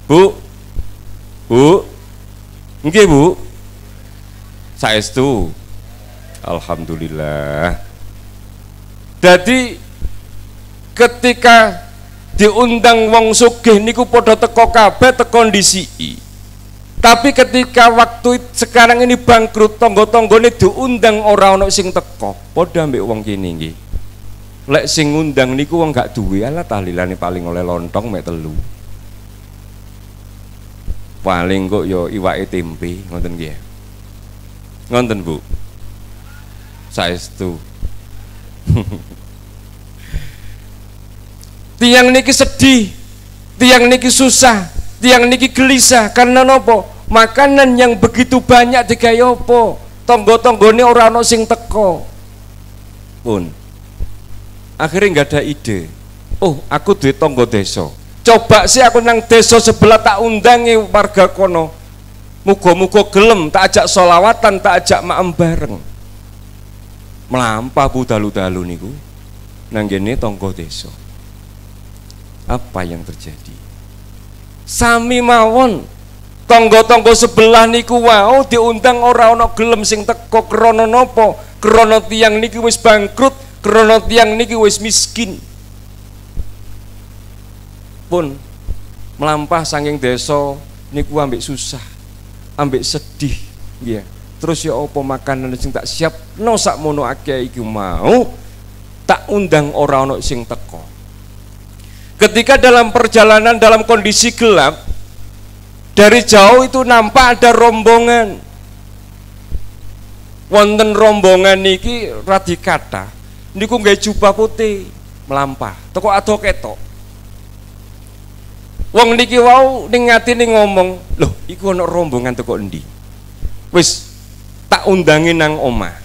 Bu. Bu. Nggih Bu. Saestu. Alhamdulillah. Jadi ketika diundang wong sugih niku padha teko kabeh, teko ndisiki. Tapi ketika waktu sekarang ini bangkrut, tonggo-tonggone diundang ora ana sing teko, padha ambek wong kene nggih. Lek sing ngundang niku wong gak duwe, ala tahlilane paling oleh lontong mek 3. Paling kok ya iwake tempe, ngoten nggih. Ngoten Bu. Saestu. Tiang niki sedih, tiang niki susah, tiang niki gelisah karena nopo? Makanan yang begitu banyak digawe apa? Tonggo-tonggone ora ana sing teko. Pun akhirnya nggak ada ide. Oh, aku duwe tonggo desa. Coba sih aku nang desa sebelah tak undangi warga kono. Muga-muga gelem tak ajak sholawatan, tak ajak maem bareng. Melampah Bu dalu-dalu niku nang ngene tonggo desa. Apa yang terjadi? Sami mawon tonggo-tonggo sebelah niku wau diundang ora ana gelem sing teko krana napa? Krana tiyang niki wis bangkrut, krana tiyang niki wis miskin. Pun melampah saking desa niku ambek susah, ambek sedih nggih. Terus ya apa makanan sing tak siapno sakmono akeh iki mau tak undang ora ana sing teko. Ketika dalam perjalanan dalam kondisi gelap, dari jauh itu nampak ada rombongan. Wonten rombongan niki radi kathah. Niku nggawe jubah putih melampah. Teko ado ketok. Wong niki wau ning atine ngomong, "Loh, iku ana rombongan teko endi?" Wis tak undangi nang omah.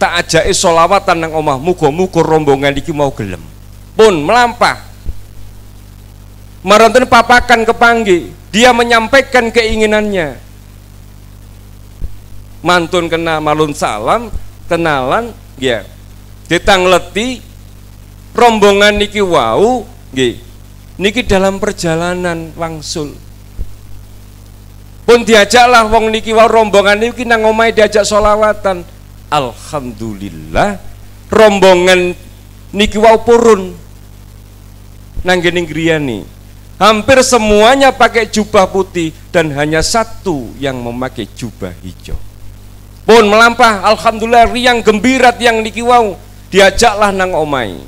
Tak ajake sholawatan nang omah, muga-muga rombongan iki mau gelem. Pun melampah maranten papakan kepanggih, dia menyampaikan keinginannya. Mantun kena malun salam, kenalan, ya. Ditangleti rombongan niki wau, nggih. Niki dalam perjalanan wangsul. Pun diajaklah wong niki wau rombongan niki nang omahe diajak sholawatan. Alhamdulillah rombongan niki wau purun nanggene griyane. Hampir semuanya pakai jubah putih dan hanya satu yang memakai jubah hijau. Pun melampah, alhamdulillah riang gembira yang niki wau, diajaklah nang omai.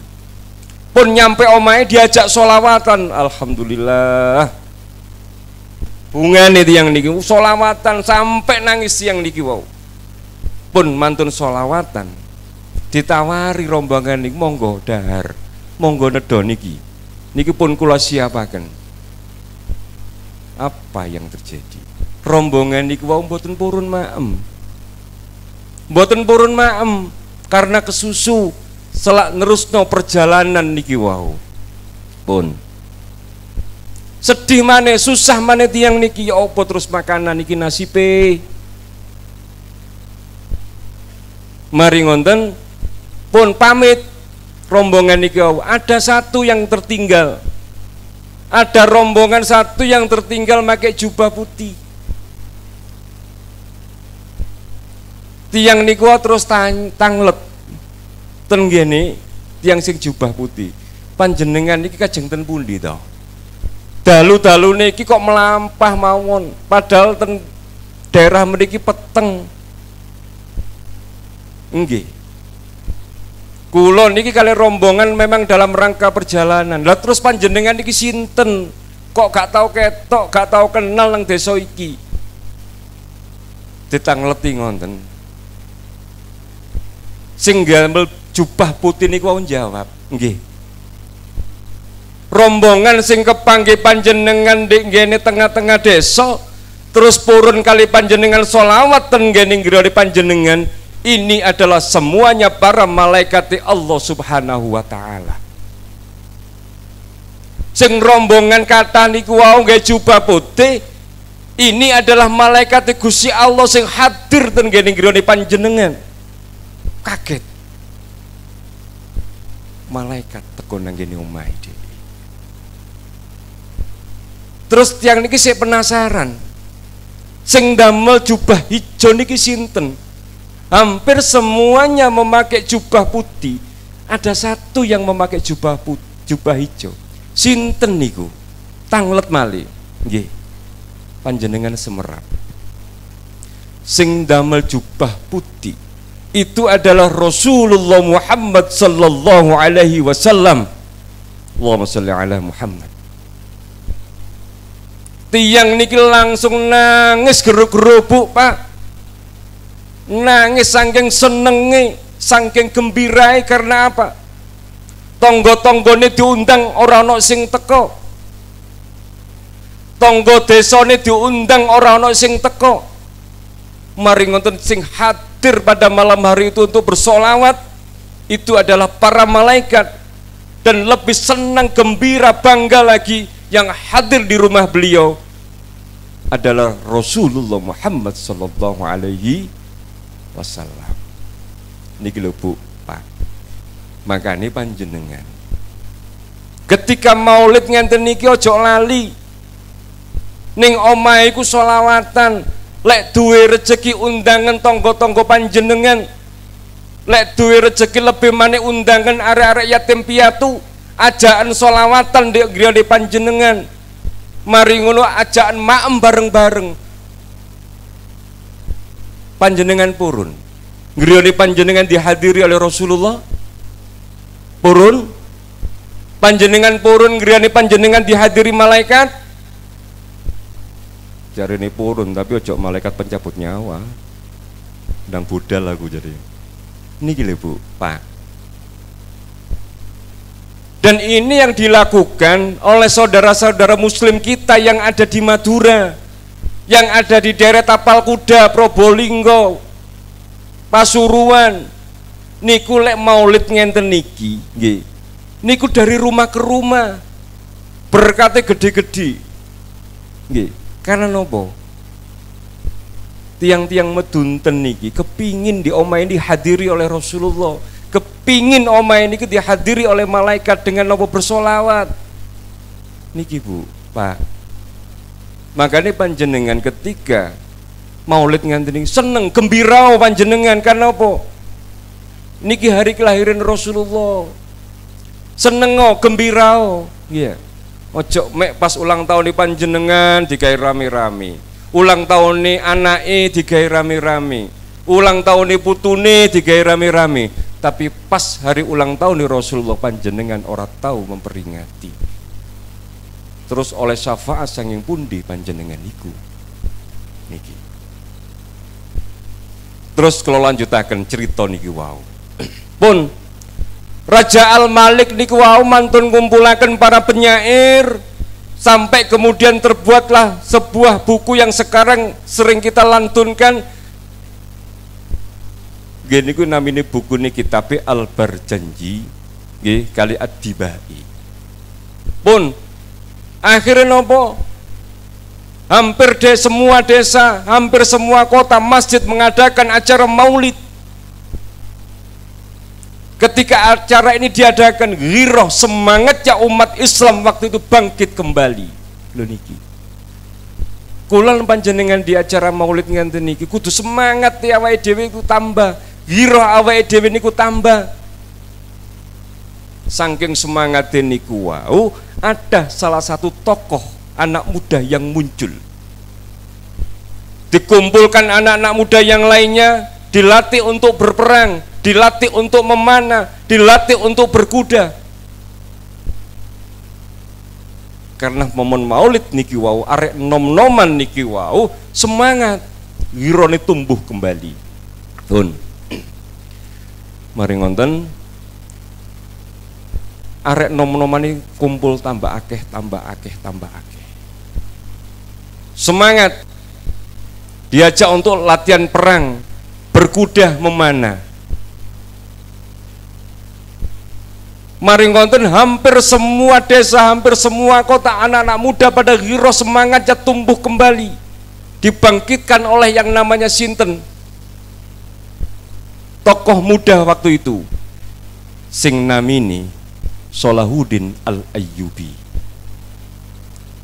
Pun nyampe omai diajak solawatan, alhamdulillah. Bungane yang niki solawatan sampai nangis yang niki wau. Pun mantun solawatan, ditawari rombongan niki monggo dahar, monggo nedha niki pun kula siapaken. Apa yang terjadi? Rombongan niki wau mboten purun maem. Mboten purun maem karena kesusu selak nerusno perjalanan niki wau. Pun sedih maneh, susah maneh tiyang niki, ya apa terus makanan niki nasibe. Mari ngonten pun pamit rombongan niki wau. Ada satu yang tertinggal. Ada rombongan satu yang tertinggal pakai jubah putih. Tiang niku terus tanglet ten ngene tiang sing jubah putih. Panjenengan niki kajeng ten pundi to? Dalu-dalune iki kok melampah mawon, padahal ten daerah mriki peteng. Nggih. Kula niki kali rombongan memang dalam rangka perjalanan. Lah terus panjenengan niki sinten? Kok gak tahu ketok, gak tahu kenal nang desa iki. Ditangleti ngonten. Sing gamel jubah putih niku wau jawab, nggih. Rombongan sing kepanggih panjenengan ndek ngene tengah-tengah desa, terus purun kali panjenengan sholawat ten ngene nggone panjenengan. Ini adalah semuanya para malaikat Allah Subhanahu wa taala. Sing rombongan kata niku wau nggih jubah putih, ini adalah malaikat Gusti Allah sing hadir ten ngene ngrene panjenengan. Kaget. Malaikat teko nang ngene omahe dhewe. Terus tiang niki sik penasaran. Sing damel jubah hijau niki sinten? Hampir semuanya memakai jubah putih. Ada satu yang memakai jubah hijau. Sinten niku? Tanglet malih. Nggih. Panjenengan semerap. Sing damel jubah putih itu adalah Rasulullah Muhammad sallallahu alaihi wasallam. Allahumma shalli ala Muhammad. Tiang niki langsung nangis geruk-gerubuk, Pak. Nangis saking senenge, saking gembirae karena apa? Tonggo-tonggone diundang ora ana sing teko. Tonggo desane diundang ora ana sing teko. Mari ngoten sing hadir pada malam hari itu untuk bersolawat itu adalah para malaikat, dan lebih senang, gembira, bangga lagi yang hadir di rumah beliau adalah Rasulullah Muhammad sallallahu alaihi wasallam. Niki lho Bu, Pak. Makane panjenengan ketika maulid ngenten niki ojo lali. Ning omah iku sholawatan, lek duwe rejeki undangan tonggo-tonggo panjenengan, lek duwe rejeki lebih maneh undangan arek-arek yatim piatu, ajaan sholawatan ndek griyane panjenengan. Mari ngono ajaan maem bareng-bareng. Panjenengan purun, griyane panjenengan dihadiri oleh Rasulullah. Purun, panjenengan purun, griyane panjenengan dihadiri malaikat. Jarine purun tapi ojo malaikat pencabut nyawa. Ndang budal aku jadi. Niki lho Bu, Pak. Dan ini yang dilakukan oleh saudara-saudara muslim kita yang ada di Madura, yang ada di daerah Tapal Kuda, Probolinggo, Pasuruan. Niku lek maulid ngenten niki, nggih. Niku dari rumah ke rumah. Berkate gede-gede. Nggih. Karena nopo? Tiang-tiang medunten niki kepingin di omah ini dihadiri oleh Rasulullah. Kepingin omah ini dihadiri oleh malaikat dengan nopo bersolawat. Niki Bu, Pak. Makanya panjenengan ketika maulid nganten seneng, gembira panjenengan karena apa? Niki hari kelahiran Rasulullah. Seneng gembira. Iya. Ojo mek pas ulang tahun di panjenengan digawe rame-rame. Ulang tahun ni anake digawe rame-rame. Ulang tahun ni putune digawe rame-rame. Tapi pas hari ulang tahun ni Rasulullah panjenengan ora tahu memperingati. Terus oleh syafaat sanging pundi panjenengan iku niki. Terus kalau lanjutaken cerita niki wau. Pun Raja Al-Malik niku wau mantun kumpulaken para penyair sampai kemudian terbuatlah sebuah buku yang sekarang sering kita lantunkan. Gini ku namine buku ini kitab Al-Barjanji nggih kali Ad-Dibai. Pun akhirnya nopo? Hampir semua desa, hampir semua kota masjid mengadakan acara maulid. Ketika acara ini diadakan, giroh semangatnya umat Islam waktu itu bangkit kembali. Lho niki. Kula panjenengan di acara maulid nganten niki kudu semangat ya awake dhewe iku tambah, giroh awake dhewe niku tambah. Saking semangat niku wau, ada salah satu tokoh anak muda yang muncul. Dikumpulkan anak-anak muda yang lainnya, dilatih untuk berperang, dilatih untuk memanah, dilatih untuk berkuda. Karena momen maulid niki wau, arek nom-noman niki wau, semangat girone tumbuh kembali. Tun. Mari ngonten arek nom-noman ini kumpul tambah akeh, tambah akeh, tambah akeh. Semangat diajak untuk latihan perang, berkuda, memanah. Mari ngonten hampir semua desa, hampir semua kota anak-anak muda pada giro semangatnya tumbuh kembali, dibangkitkan oleh yang namanya sinten tokoh muda waktu itu sing namini Salahuddin Al-Ayyubi.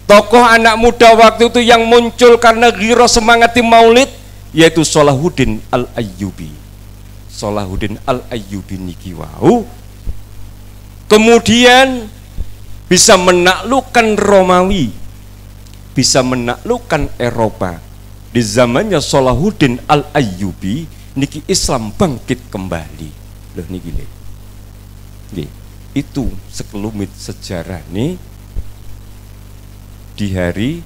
Tokoh anak muda waktu itu yang muncul karena giro semangati maulid yaitu Salahuddin Al-Ayyubi. Salahuddin Al-Ayyubi niki wau kemudian bisa menaklukkan Romawi, bisa menaklukkan Eropa. Di zamannya Salahuddin Al-Ayyubi niki Islam bangkit kembali. Loh niki nggih. Itu sekelumit sejarah nih di hari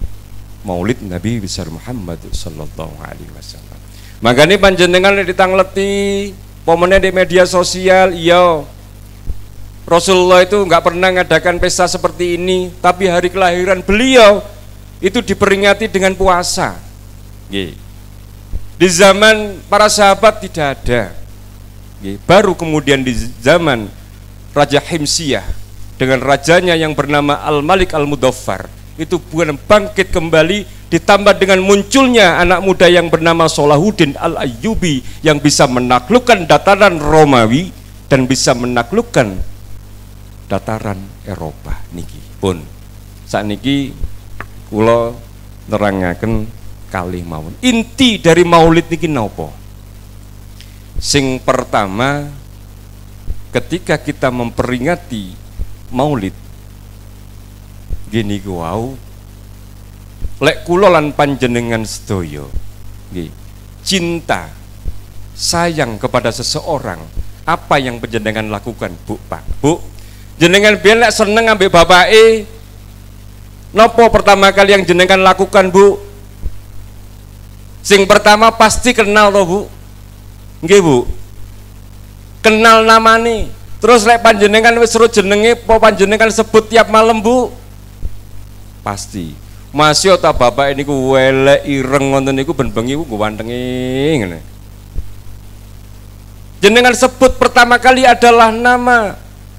Maulid Nabi besar Muhammad sallallahu alaihi wasallam. Makanya panjenengan ditangleti pomene di media sosial, iya Rasulullah itu nggak pernah ngadakan pesta seperti ini, tapi hari kelahiran beliau itu diperingati dengan puasa. Di zaman para sahabat tidak ada. Baru kemudian di zaman Raja Himsiyah dengan rajanya yang bernama Al-Malik Al-Mudaffar itu bukan bangkit kembali, ditambah dengan munculnya anak muda yang bernama Salahuddin Al-Ayyubi yang bisa menaklukkan dataran Romawi dan bisa menaklukkan dataran Eropa niki. Pun sakniki kula nerangaken kalih mawon. Inti dari maulid niki napa? Sing pertama, ketika kita memperingati maulid gini wau lek kula lan panjenengan sedaya nggih cinta sayang kepada seseorang, apa yang panjenengan lakukan, Bu, Pak? Bu, jenengan biyen lek seneng ambek bapake napa pertama kali yang jenengan lakukan, Bu? Sing pertama pasti kenal toh, Bu? Nggih, Bu. Kenal namane. Terus lek panjenengan wis seru jenenge apa panjenengan sebut tiap malam, Bu? Pasti. Masih ta bapak niku welek ireng ngoten niku ben bengi ku gantenge ngene. Jenengan sebut pertama kali adalah nama.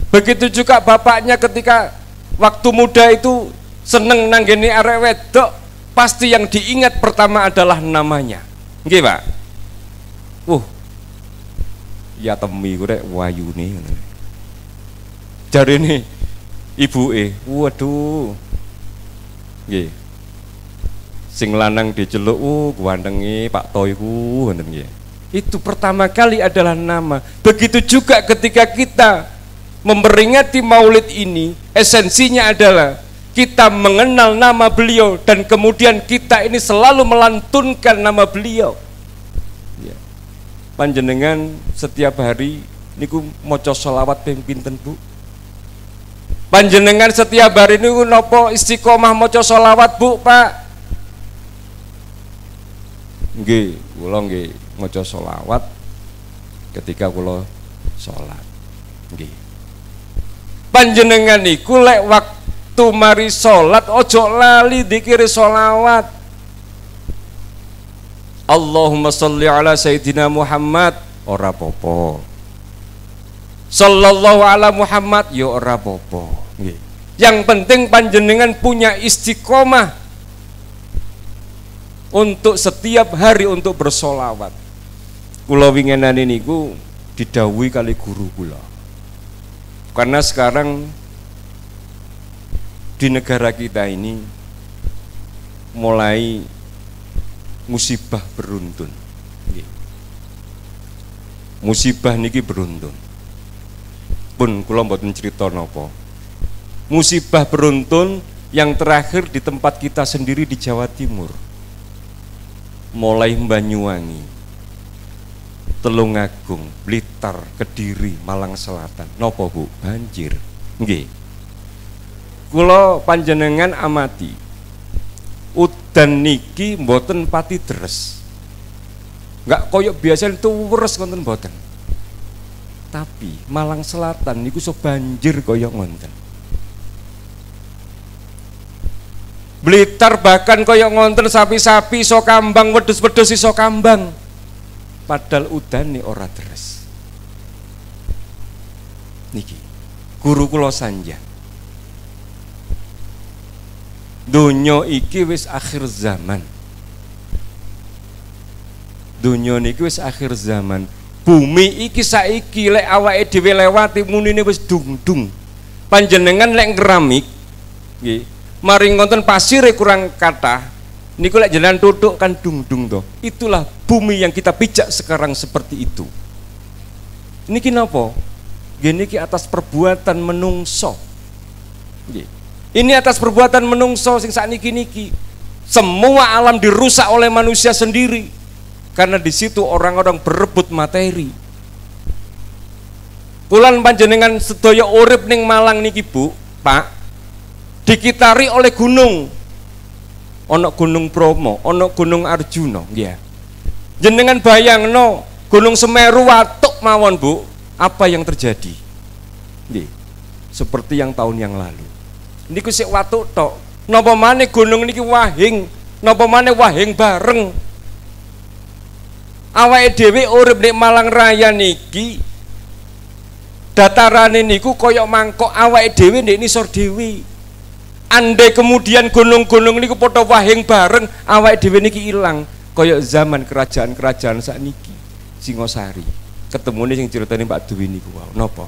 Begitu juga bapaknya ketika waktu muda itu seneng nanggeni arek wedok, pasti yang diingat pertama adalah namanya. Nggih, Pak? Ya temi ku rek wayune ngono. Jarene ibuke, waduh. Nggih. Sing lanang diceluk, gantenge Pak Toy ku ngoten nggih. Itu pertama kali adalah nama. Begitu juga ketika kita memperingati Maulid ini esensinya adalah kita mengenal nama beliau dan kemudian kita ini selalu melantunkan nama beliau. Ya. Panjenengan setiap hari niku maca sholawat ping pinten Bu? Panjenengan setiap hari niku napa istiqomah maca sholawat Bu Pak? Nggih, kula nggih maca sholawat ketika kula sholat. Nggih. Panjenengan niku lek waktu mari sholat ojo lali dikiri sholawat. Allahumma sholli ala Sayyidina Muhammad, ora popo. Sallallahu ala Muhammad, ya ora popo. Yang penting panjenengan punya istiqomah untuk setiap hari untuk bersolawat. Kula wingenan niku didhawuhi kali guru kula. Karena sekarang di negara kita ini mulai musibah beruntun. Musibah niki beruntun. Pun kula mboten cerita napa. Musibah beruntun yang terakhir di tempat kita sendiri di Jawa Timur. Mulai Banyuwangi, Tulungagung, Blitar, Kediri, Malang Selatan. Napa Bu? Banjir. Nggih. Kula panjenengan amati. Udan niki mboten pati deres. Enggak koyok biasa itu wres konten mboten. Tapi Malang Selatan niku so banjir koyok ngonten. Blitar bahkan koyok ngonten sapi-sapi iso kambang, wedhus-wedhus iso kambang. Padahal udane ora deres. Niki guru kula sanjang. Donya iki wis akhir zaman. Donya niki wis akhir zaman. Bumi iki saiki lek awake dhewe lewati munine wis dung-dung. Panjenengan lek keramik nggih, mari ngonten pasire kurang kathah niku lek jenengan tutuk kan dung-dung to. Itulah bumi yang kita pijak sekarang seperti itu. Niki napa? Nggih niki atas perbuatan menungso. Nggih. Ini atas perbuatan menungso sing sakniki-niki. Semua alam dirusak oleh manusia sendiri. Karena di situ orang-orang berebut materi. Kulan panjenengan sedaya urip ning Malang niki Bu, Pak, dikitari oleh gunung. Ana Gunung Bromo, ana Gunung Arjuna, nggih. Jenengan bayangno Gunung Semeru watuk mawon Bu, apa yang terjadi? Nggih. Seperti yang tahun yang lalu. Niku sik watuk tok. Napa maneh gunung niki wahing, napa maneh wahing bareng. Awake dhewe urip ning Malang Raya niki datarane niku kaya mangkok awake dhewe ndek nisor dhewe. Andai kemudian gunung-gunung niku padha wahing bareng, awake dhewe niki ilang kaya zaman kerajaan-kerajaan sakniki. Singosari. Ketemune sing critane Pak Dewi niku wae. Napa?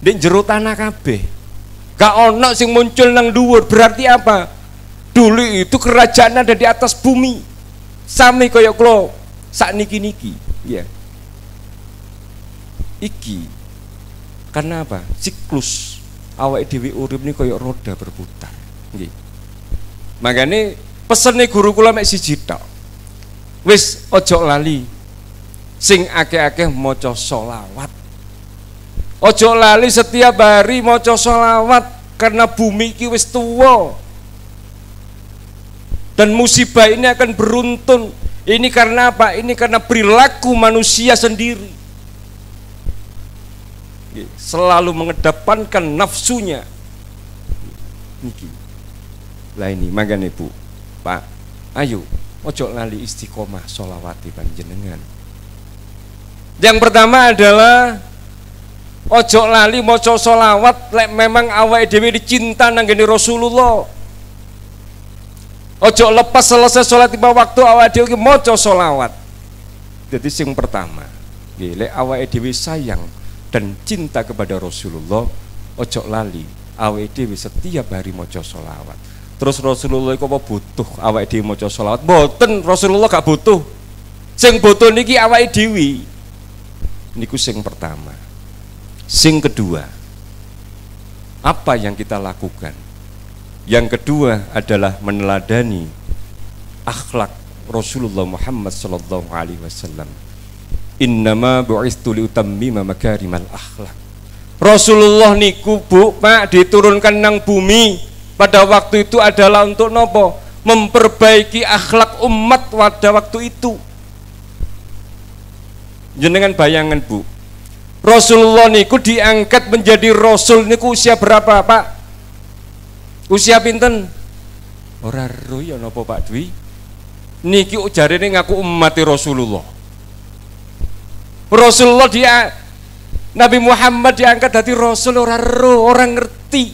Ndek jero tanah kabeh. Gak ono sing muncul nang dhuwur, berarti apa? Dulu itu kerajaan ada di atas bumi. Sami kaya kula sakniki-niki, ya. Iki karena apa? Siklus awake dhewe urip ni kaya roda berputar, nggih. Makane pesene guru kula mek siji tok. Wis aja lali sing akeh-akeh maca sholawat. Aja lali setiap hari maca sholawat karena bumi iki wis tuwa. Dan musibah ini akan beruntun. Ini karena apa? Ini karena perilaku manusia sendiri. Selalu mengedepankan nafsunya. Niki. Lah ini makanya Bu, Pak, ayo ojo lali istiqomah sholawati panjenengan. Yang pertama adalah ojo lali maca sholawat lek memang awake dhewe dicinta nang ngene Rasulullah. Ojo lepas selesai sholat 5 waktu awake dhewe maca sholawat. Jadi sing pertama, nggih lek awake dhewe sayang dan cinta kepada Rasulullah, ojo lali awake dhewe setiap hari maca sholawat. Terus Rasulullah iku apa butuh awake dhewe maca sholawat? Mboten, Rasulullah gak butuh. Sing butuh niki awake dhewe. Niku sing pertama. Sing kedua, apa yang kita lakukan. Yang kedua adalah meneladani akhlak Rasulullah Muhammad sallallahu alaihi wasallam. Innama bu'istu liutammima makarimal akhlak. Rasulullah niku Bu, Pak, diturunkan nang bumi pada waktu itu adalah untuk nopo? Memperbaiki akhlak umat pada waktu itu. Jenengan bayangan Bu, Rasulullah niku diangkat menjadi Rasul niku usia berapa Pak? Usia pinten? Ora ro ya napa Pak Dwi? Niki jarene ngaku umat Rasulullah. Rasulullah Nabi Muhammad diangkat dadi Rasul ora ro, orang ngerti.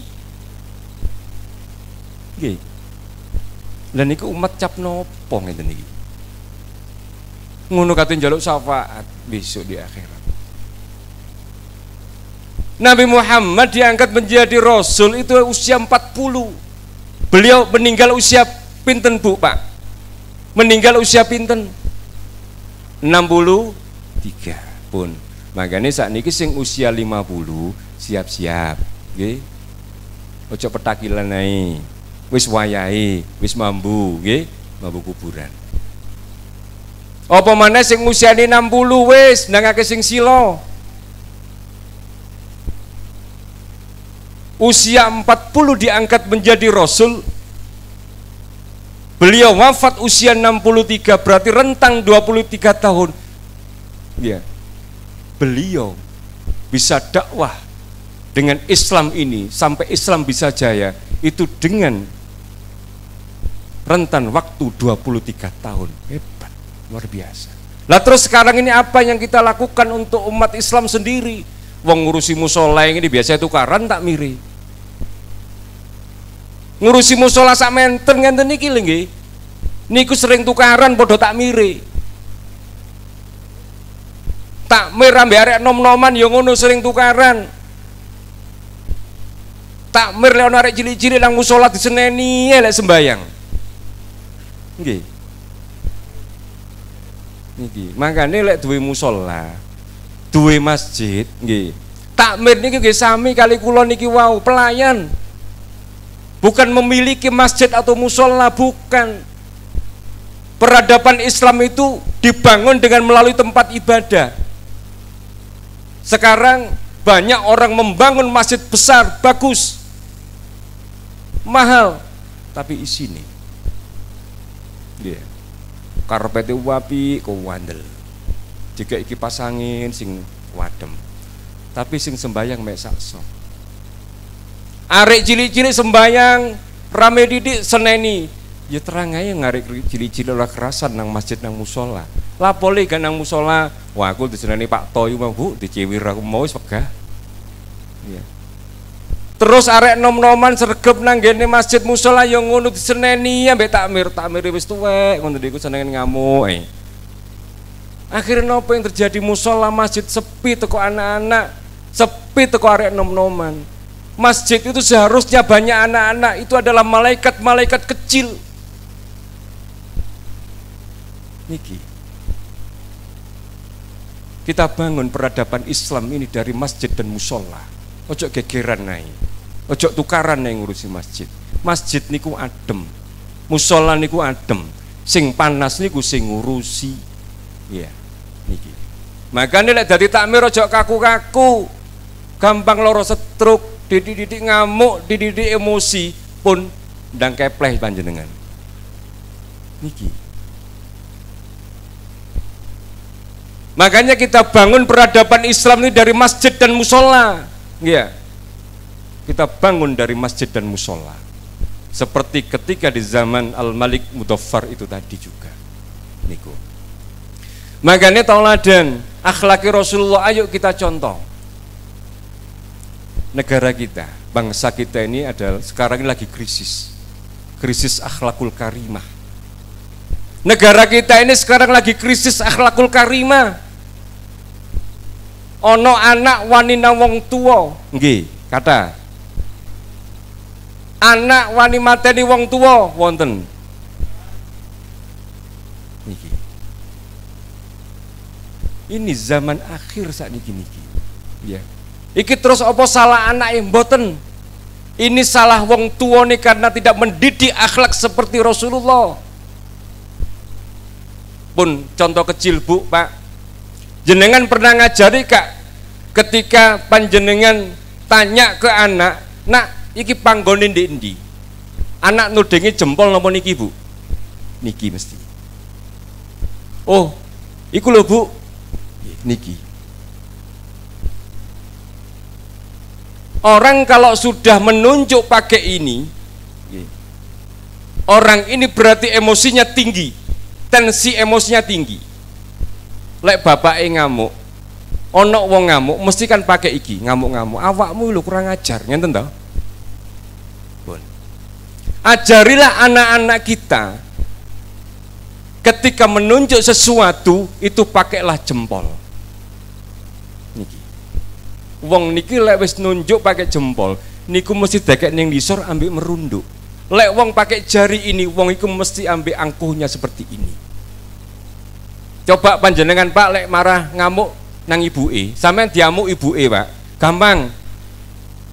Nggih. Lah niku umat cap nopo ngeten niki? Ngono kate njaluk syafaat besok di akhirat. Nabi Muhammad diangkat menjadi Rasul itu usia 40. Beliau meninggal usia pinten Bu Pak? Meninggal usia pinten? 63 pun. Makanya saat ini sing usia 50 siap-siap. Nggih. Ojo petakilan ae. Wis wayahe, wis mambu, nggih, mambu kuburan. Apa maneh sing usiane 60 wis nangake sing sila. Usia 40 diangkat menjadi Rasul. Beliau wafat usia 63, berarti rentang 23 tahun. Ya. Beliau bisa dakwah dengan Islam ini sampai Islam bisa jaya itu dengan rentan waktu 23 tahun. Hebat, luar biasa. Lah terus sekarang ini apa yang kita lakukan untuk umat Islam sendiri? Wong ngurusi musola ini biasa tukaran tak miri. Ngurusi musola sak menten ngenten niki lho nggih. Niku sering tukaran padha tak miri. Takmir ambek arek nom-noman ya ngono sering tukaran. Takmir lek ono arek cilik-cilik nang musola diseneni lek sembayang. Nggih. Niki, makane lek duwe musola, duwe masjid, nggih. Takmir niki nggih sami kali kula niki wau pelayan. Bukan memiliki masjid atau musola, bukan. Peradaban Islam itu dibangun dengan melalui tempat ibadah. Sekarang banyak orang membangun masjid besar, bagus, mahal, tapi isine, yeah. Karpete wapi, kau wandel. Jika iki pasangin sing wadem, tapi sing sembayang mek sakso. Arek cilik-cilik sembayang rame didik seneni. Ya terang aja ngarek cilik-cilik lah kerasan nang masjid nang musola. Lapole kan nang musola. Wah aku diseneni Pak Toy mau Bu, dicewir aku mau wis pegah. Ya. Terus arek nom-noman sregep nang ngene masjid musola yang ngono diseneni ambek takmir wis tuwek ngono iku senengen ngamuk. Akhirnya apa yang terjadi? Musola masjid sepi teko anak-anak, sepi teko arek nom-noman. Masjid itu seharusnya banyak anak-anak, itu adalah malaikat-malaikat kecil. Niki. Kita bangun peradaban Islam ini dari masjid dan musola. Ojo gegeran naik, ojo tukaran naik ngurusi masjid. Masjid niku adem, musola niku adem. Sing panas niku sing ngurusi. Ya, niki. Makanya lek dadi takmir ojo kaku-kaku, gampang loro stroke. Dididik ngamuk, dididik emosi pun ndang kepleh panjenengan. Niki. Makanya kita bangun peradaban Islam ini dari masjid dan musola. Ya. Kita bangun dari masjid dan musola. Seperti ketika di zaman Al-Malik Mudaffar itu tadi juga. Niku. Makanya tauladan akhlaki Rasulullah, ayo kita contoh. Negara kita, bangsa kita ini adalah sekarang ini lagi krisis akhlakul karimah. Negara kita ini sekarang lagi krisis akhlakul karimah. Ono anak wani nang wong tuwa, nggih, kata. Anak wani mateni wong tuwa wonten. Niki. Ini zaman akhir saat niki. Ya. Iki terus apa salah anak mboten? Ini salah wong tuane karena tidak mendidik akhlak seperti Rasulullah. Pun contoh kecil Bu, Pak. Jenengan pernah ngajari Kak, ketika panjenengan tanya ke anak, "Nak, iki panggone ndi?" Anak nudengi jempol napa niki, Bu? Niki mesti. Oh, iku lho Bu. Niki. Orang kalau sudah menunjuk pakai ini, orang ini berarti emosinya tinggi, tensi emosinya tinggi. Lek bapake ngamuk, ono wong ngamuk, mesti kan pakai iki, ngamuk-ngamuk. Awakmu lho kurang ajar, ngenten toh? Pun. Ajarilah anak-anak kita, ketika menunjuk sesuatu itu pakailah jempol. Wong niki lek wis nunjuk pakai jempol, niku mesti dekek ning ngisor ambek merunduk. Lek wong pakai jari ini, wong iku mesti ambek angkuhnya seperti ini. Coba panjenengan Pak lek marah ngamuk nang ibuke, sampean diamuk ibuke Pak, gampang.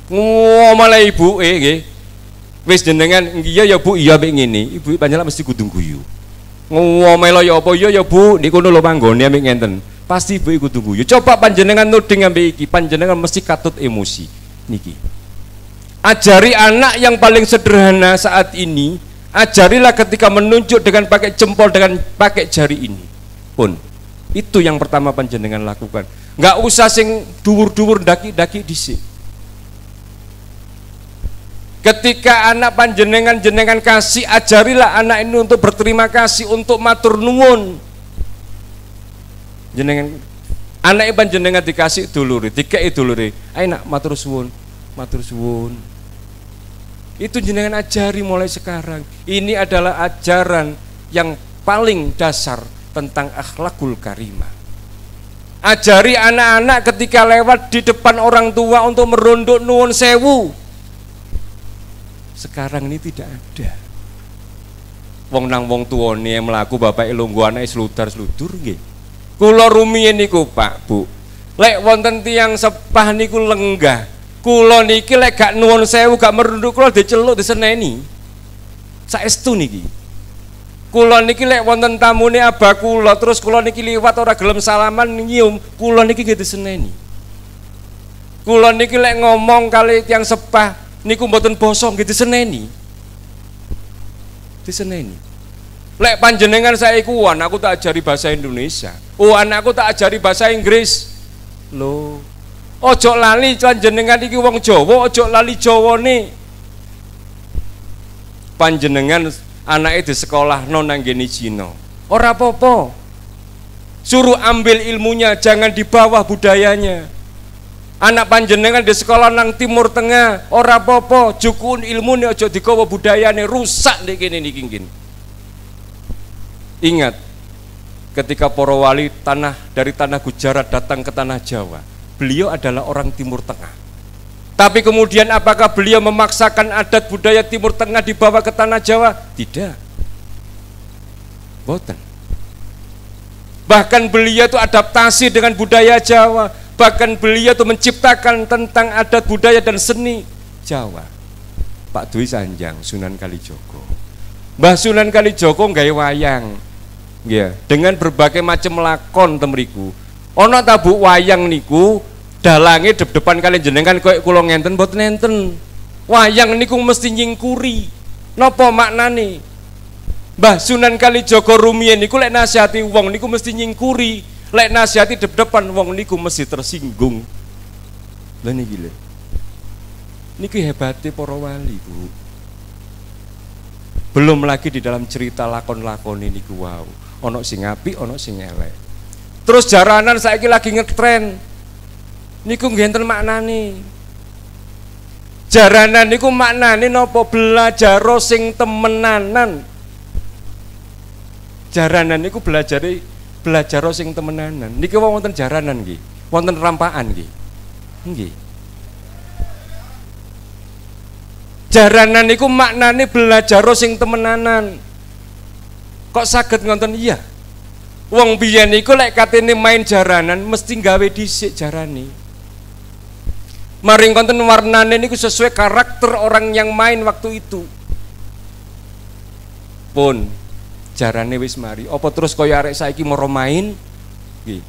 Ngomale ibuke nggih. Wis jenengan iya ya Bu, iya ambek ngene, ibuke panjenengan mesti kudu guyu. Ngomelo ya apa iya ya Bu, niku lho panggone ambek ngenten. Pasti ibu iku tunggu. Coba panjenengan nuding ambek iki, panjenengan mesti katut emosi. Niki. Ajari anak yang paling sederhana saat ini, ajarilah ketika menunjuk dengan pakai jempol, dengan pakai jari ini. Pun itu yang pertama panjenengan lakukan. Enggak usah sing dhuwur-dhuwur daki-daki dhisik. Ketika anak panjenengan jenengan kasih, ajarilah anak ini untuk berterima kasih, untuk matur nuwun. Jenengan anake panjenengan dikasih dulure, dikei dulure. Ayo nak matur suwun, matur suwun. Itu jenengan ajari mulai sekarang. Ini adalah ajaran yang paling dasar tentang akhlakul karimah. Ajari anak-anak ketika lewat di depan orang tua untuk merunduk nuwun sewu. Sekarang ini tidak ada. Wong nang wong tuane mlaku bapake lungguh anake sludar-sludur nggih. Kula rumiyin niku Pak, Bu. Lek wonten tiyang sepah niku lenggah. Kula niki lek gak nuwun sewu, gak merunduk kula diceluk diseneni. Saestu niki. Kula niki lek wonten tamune abah kula terus kula niki liwat ora gelem salaman nyium, kula niki nggih diseneni. Kula niki lek ngomong kali tiyang sepah niku mboten basa nggih diseneni. Diseneni. Lek panjenengan saiki anakku tak ajari bahasa Indonesia. Oh, anakku tak ajari bahasa Inggris. Loh. Ojo lali panjenengan iki wong Jawa, ojo lali Jawane. Panjenengan anake di sekolah nang ngene Cina. Ora apa-apa. Suruh ambil ilmunya, jangan di bawah budayanya. Anak panjenengan di sekolah nang Timur Tengah, ora apa-apa, jukun ilmune ojo digawa budayane, rusak nek kene niki nggih. Ingat, ketika para wali dari tanah Gujarat datang ke tanah Jawa, beliau adalah orang Timur Tengah. Tapi kemudian apakah beliau memaksakan adat budaya Timur Tengah dibawa ke tanah Jawa? Tidak. Boten. Bahkan beliau itu adaptasi dengan budaya Jawa. Bahkan beliau itu menciptakan tentang adat budaya dan seni Jawa. Pak Dwi Sanjang, Sunan Kalijogo. Mbah Sunan Kalijogo nggawe wayang. Ya, dengan berbagai macam lakon temriku. Ana ta Bu wayang niku dalange depan kalian jenengan koyo kula ngenten mboten enten. Wayang niku mesti nyingkuri. Napa maknane? Mbah Sunan Kalijogo rumiyin niku lek nasihati wong niku mesti nyingkuri. Lek nasihati depan wong niku mesti tersinggung. Lha niki lho. Niki hebate para wali, Bu. Belum lagi di dalam cerita lakon-lakon ini niku wow. Ono sing apik, ono sing elek. Terus jaranan saiki lagi ngetren. Niku ngenten maknane. Jaranan niku maknane napa belajar sing temenanan. Jaranan niku belajar sing temenanan. Niki wonten jaranan nggih. Wonten rampaan nggih. Nggih. Jaranan niku maknane belajar sing temenanan. Kok saged ngonten iya? Wong biyen niku lek katene main jaranan mesti gawe dhisik jarane. Maring konten warnane niku sesuai karakter orang yang main waktu itu. Pun jarane wis mari. Apa terus kaya arek saiki moro main? Nggih.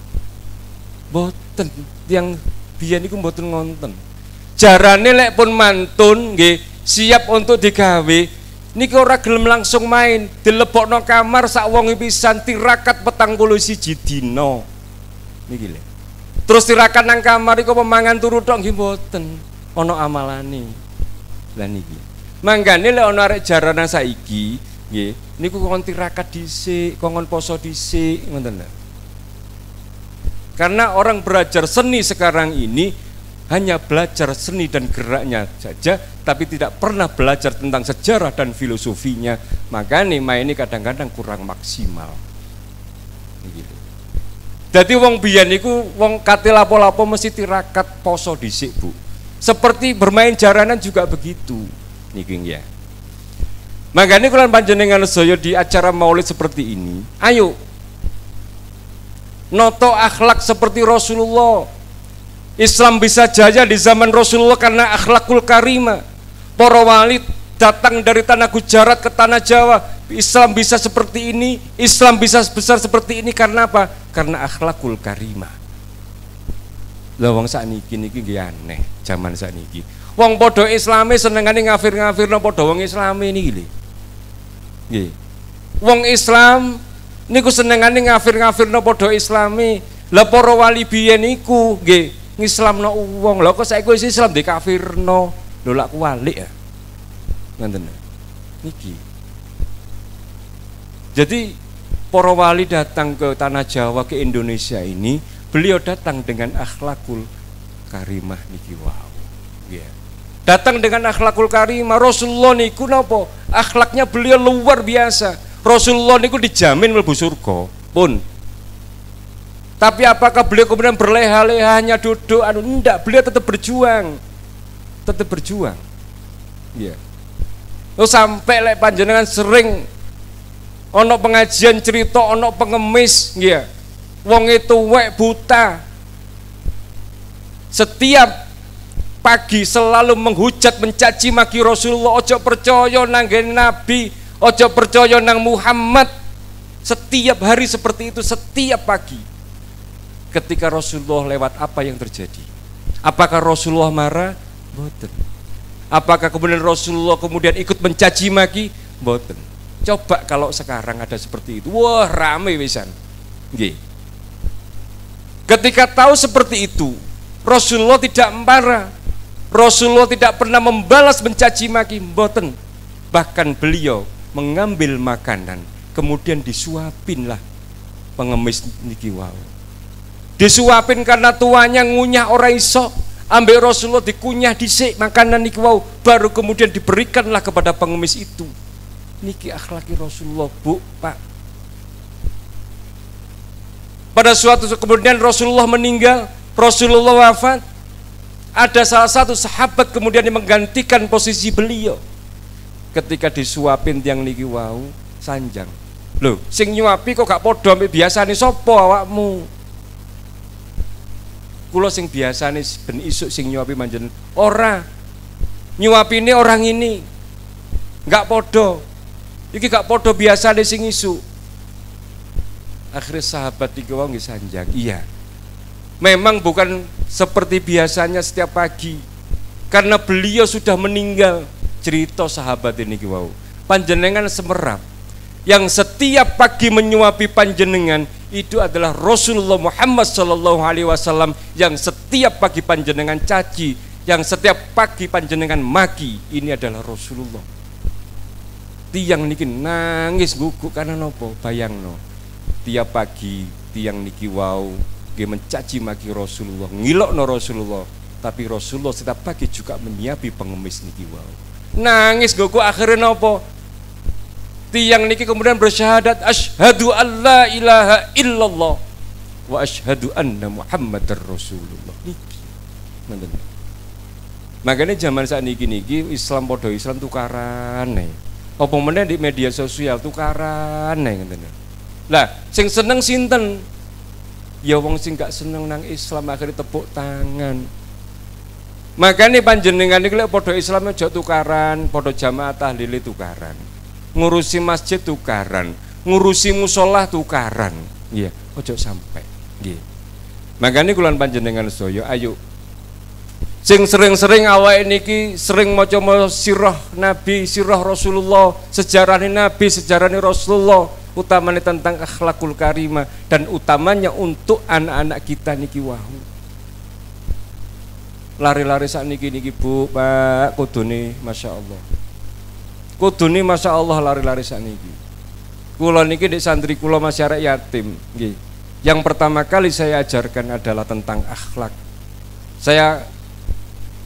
Mboten, yang biyen niku mboten ngonten. Jarane lek pun mantun nggih, siap untuk digawe, niki ora gelem langsung main, dilebokno kamar sak wonge pisan tirakat 41 dina. Niki lho. Terus tirakat nang kamar iku pemangan turu tok nggih mboten, ana amalane. Lah niki. Manggane lek ana arek jarana saiki, nggih, niku kon tirakat dhisik, kon poso dhisik, ngoten lho. Karena orang belajar seni sekarang ini hanya belajar seni dan geraknya saja, tapi tidak pernah belajar tentang sejarah dan filosofinya. Makanya main ini kadang-kadang kurang maksimal. Gitu. Jadi wong biyen niku wong kate lapo-lapo mesti tirakat poso dhisik, Bu. Seperti bermain jaranan juga begitu. Niki ya. Makanya kula panjenengan sedaya di acara Maulid seperti ini, ayo noto akhlak seperti Rasulullah. Islam bisa jaya di zaman Rasulullah karena akhlakul karimah. Para wali datang dari tanah Gujarat ke tanah Jawa. Islam bisa seperti ini, Islam bisa besar seperti ini karena apa? Karena akhlakul karimah. Lah wong sakniki niki nggih aneh zaman sakniki. Wong padha Islame senengane ngafir-ngafirno padha wong Islame niki lho. Nggih. Wong Islam niku senengane ngafir-ngafirno padha Islame. Lah para wali biyen niku nggih ngislamno wong. Lah kok saiki wis Islam dikafirno. Lho lak kuwalik ya. Ngoten. Niki. Jadi para wali datang ke tanah Jawa, ke Indonesia ini, beliau datang dengan akhlakul karimah niki wow. Yeah. Datang dengan akhlakul karimah. Rasulullah niku napa? Akhlaknya beliau luar biasa. Rasulullah niku dijamin mlebu surga pun. Tapi apakah beliau kemudian berleha-leha hanya duduk enggak, beliau tetap berjuang. Tetap berjuang. Iya. Yeah. Sampai lek panjenengan sering ono pengajian cerita ono pengemis nggih. Wong itu wek buta. Setiap pagi selalu menghujat mencaci maki Rasulullah, ojo percaya nang Nabi, ojo percaya nang Muhammad. Setiap hari seperti itu, setiap pagi. Ketika Rasulullah lewat, apa yang terjadi? Apakah Rasulullah marah? Mboten. Apakah kemudian Rasulullah kemudian ikut mencaci maki? Mboten. Coba kalau sekarang ada seperti itu, wah rame wisan. Nggih. Ketika tahu seperti itu, Rasulullah tidak marah. Rasulullah tidak pernah membalas mencaci maki, mboten. Bahkan beliau mengambil makanan, kemudian disuapinlah pengemis niki wau. Disuapin karena tuanya ngunyah ora iso, ambil Rasulullah dikunyah dhisik makanan niki wau, baru kemudian diberikanlah kepada pengemis itu. Niki akhlaki Rasulullah, Bu, Pak. Pada suatu kemudian Rasulullah meninggal, Rasulullah wafat. Ada salah satu sahabat kemudian yang menggantikan posisi beliau. Ketika disuapin tiang niki wau, sanjang. Loh, sing nyuapi kok gak padha ambek biasane sapa awakmu? Kula sing biasane ben isuk sing nyuapi manjen ora. Nyuapine orang ini. Enggak padha. Iki gak padha biasane sing isu. Akhirnya sahabat iki wau nggih sanjang. Iya. Memang bukan seperti biasanya setiap pagi. Karena beliau sudah meninggal. Cerita sahabat ini ki wau. Panjenengan semerap yang setiap pagi menyuapi panjenengan itu adalah Rasulullah Muhammad sallallahu alaihi wasallam yang setiap pagi panjenengan caci, yang setiap pagi panjenengan maki. Ini adalah Rasulullah. Tiang niki nangis guguk karena nopo, bayangno tiap pagi tiang niki wau nggih mencaci maki Rasulullah, ngilokno Rasulullah, tapi Rasulullah setiap pagi juga menyiapi pengemis niki wau. Nangis guguk akhirnya nopo? Tiang niki kemudian bersyahadat asyhadu alla ilaha illallah wa asyhadu anna Muhammadar Rasulullah niki. Makanya zaman saat niki Islam podo Islam tukaran nih. Apa meneh di media sosial tukaran nih ngoten. Lah, sing seneng sinten? Ya wong sing gak seneng nang Islam akhirnya tepuk tangan. Makanya panjenengan iki lek padha Islam aja tukaran, padha jamaah tahlil tukaran. Ngurusi masjid tukaran, ngurusi mushola tukaran. Nggih, aja sampai. Nggih. Makanya kula panjenengan sedaya ayo sing sering-sering awake niki sering maca sirah Nabi, sirah Rasulullah, sejarah Nabi, sejarah Rasulullah, utamanya tentang akhlakul karimah dan utamanya untuk anak-anak kita niki wau. Lari-lari saat niki Bu, Pak, kudune Masya Allah. Kudune Masya Allah lari-lari saat niki. Kula niki di santri kula masyarakat yatim. Nggih. Yang pertama kali saya ajarkan adalah tentang akhlak. Saya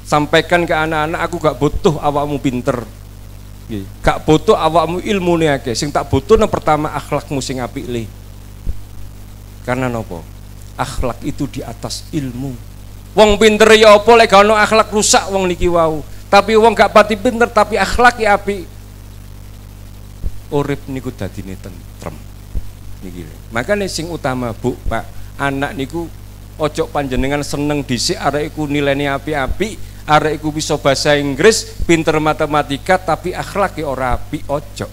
sampaikan ke anak-anak, aku gak butuh awakmu pinter. Nggih. Gak butuh awakmu ilmune akeh. Sing tak butuh yang pertama akhlakmu sing apik le. Karena napa? Akhlak itu di atas ilmu. Wong pinter ya apa lek gak ono akhlak rusak wong niki wau. Tapi wong gak pati pinter tapi akhlak ya apik. Urip niku dadine tentrem. Niki. Makane sing utama Bu, Pak, anak niku ojo panjenengan seneng dhisik arek iku nilainya apik-apik, arek iku bisa bahasa Inggris, pinter matematika tapi akhlake ora apik, ojo.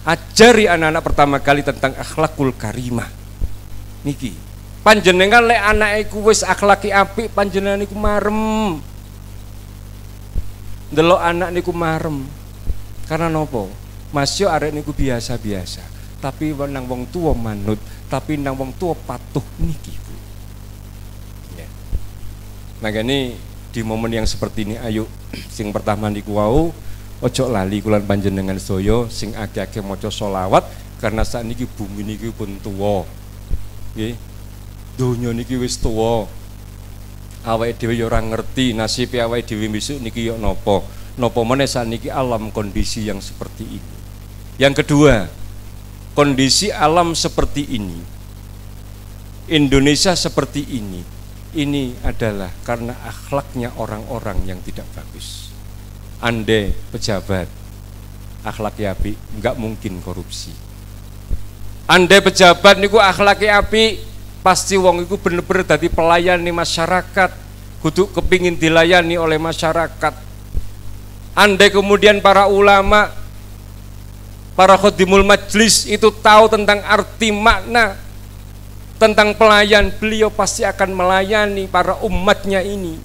Ajari anak-anak pertama kali tentang akhlakul karimah. Niki. Panjenengan lek anak iku wis akhlaki apik, panjenengan niku marem. Ndelok anak niku marem. Karena nopo? Masih arek niku biasa-biasa, tapi nang wong tua manut, tapi nang wong tua patuh niki Bu. Ya. Makanya di momen yang seperti ini ayo sing pertama niku wau ojo lali kulan panjenengan sedaya sing akeh-akeh maca selawat karena saat niki bumi niki pun tuwa. Nggih. Donya niki wis tuwa. Awake dhewe ya ora ngerti nasib awake dhewe besok niki ya napa. Napa meneh sakniki alam kondisi yang seperti ini. Yang kedua, kondisi alam seperti ini. Indonesia seperti ini adalah karena akhlaknya orang-orang yang tidak bagus. Andai pejabat akhlaknya apik, enggak mungkin korupsi. Andai pejabat niku akhlaknya apik, pasti wong iku bener-bener dadi pelayan nih masyarakat, kudu kepingin dilayani oleh masyarakat. Andai kemudian para ulama, para khodimul majlis itu tahu tentang arti makna tentang pelayan, beliau pasti akan melayani para umatnya ini.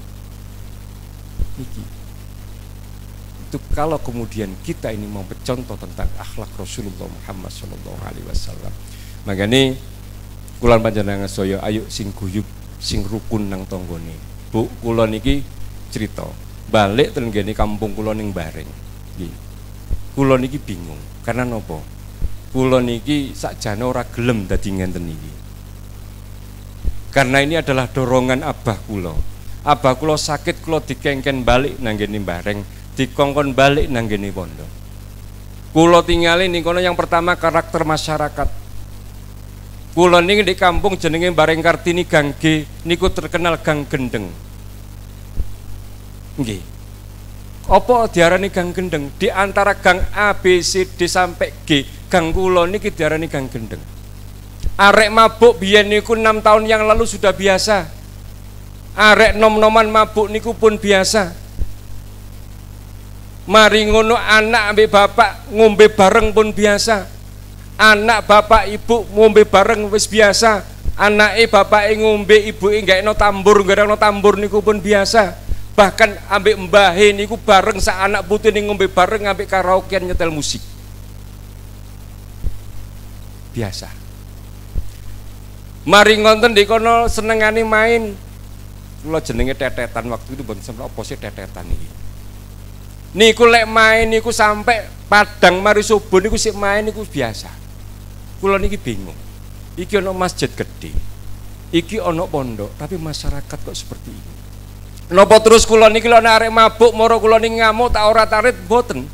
Itu kalau kemudian kita ini mau bercontoh tentang akhlak Rasulullah Muhammad SAW. Makanya kula panjenengan saya ayo sing guyub sing rukun nang tanggane. Bu, kula niki cerita balik ten ngene kampung kula ning Bareng. Nggih. Kula niki bingung karena napa? Kula niki sakjane ora gelem dadi ngenten iki. Karena ini adalah dorongan abah kula. Abah kula sakit kula dikengken balik nang ngene Bareng, dikongkon balik nang ngene pondok. Kula tinggalin ning kono yang pertama karakter masyarakat. Kula niki di kampung jenenge Bareng Kartini Gang G niku terkenal Gang Gendeng. Nggih. Apa diarani Gang Gendeng? Di antara gang A, B, C, D sampai G, gang kula niki diarani Gang Gendeng. Arek mabuk biyen niku 6 tahun yang lalu sudah biasa. Arek nom-noman mabuk niku pun biasa. Mari ngono anak ambek bapak ngombe bareng pun biasa. Anak bapak ibu ngombe bareng wis biasa. Anake bapake ngombe, ibuke gakno tambur, ngarano tambur niku pun biasa. Bahkan ambek mbahe niku bareng sak anak putune ngombe bareng ambek karaokean nyetel musik. Biasa. Mari ngonten di kono senengane main. Kula jenenge tetetan waktu itu mboten sempat apa sih tetetan iki. Niku lek main niku sampai Padang mari subuh niku sik main niku biasa. Kula niki bingung. Iki ono masjid gede. Iki ono pondok, tapi masyarakat kok seperti ini. Napa terus kula niki lho arek mabuk moro kula niki ngamuk tak ora tarit boten.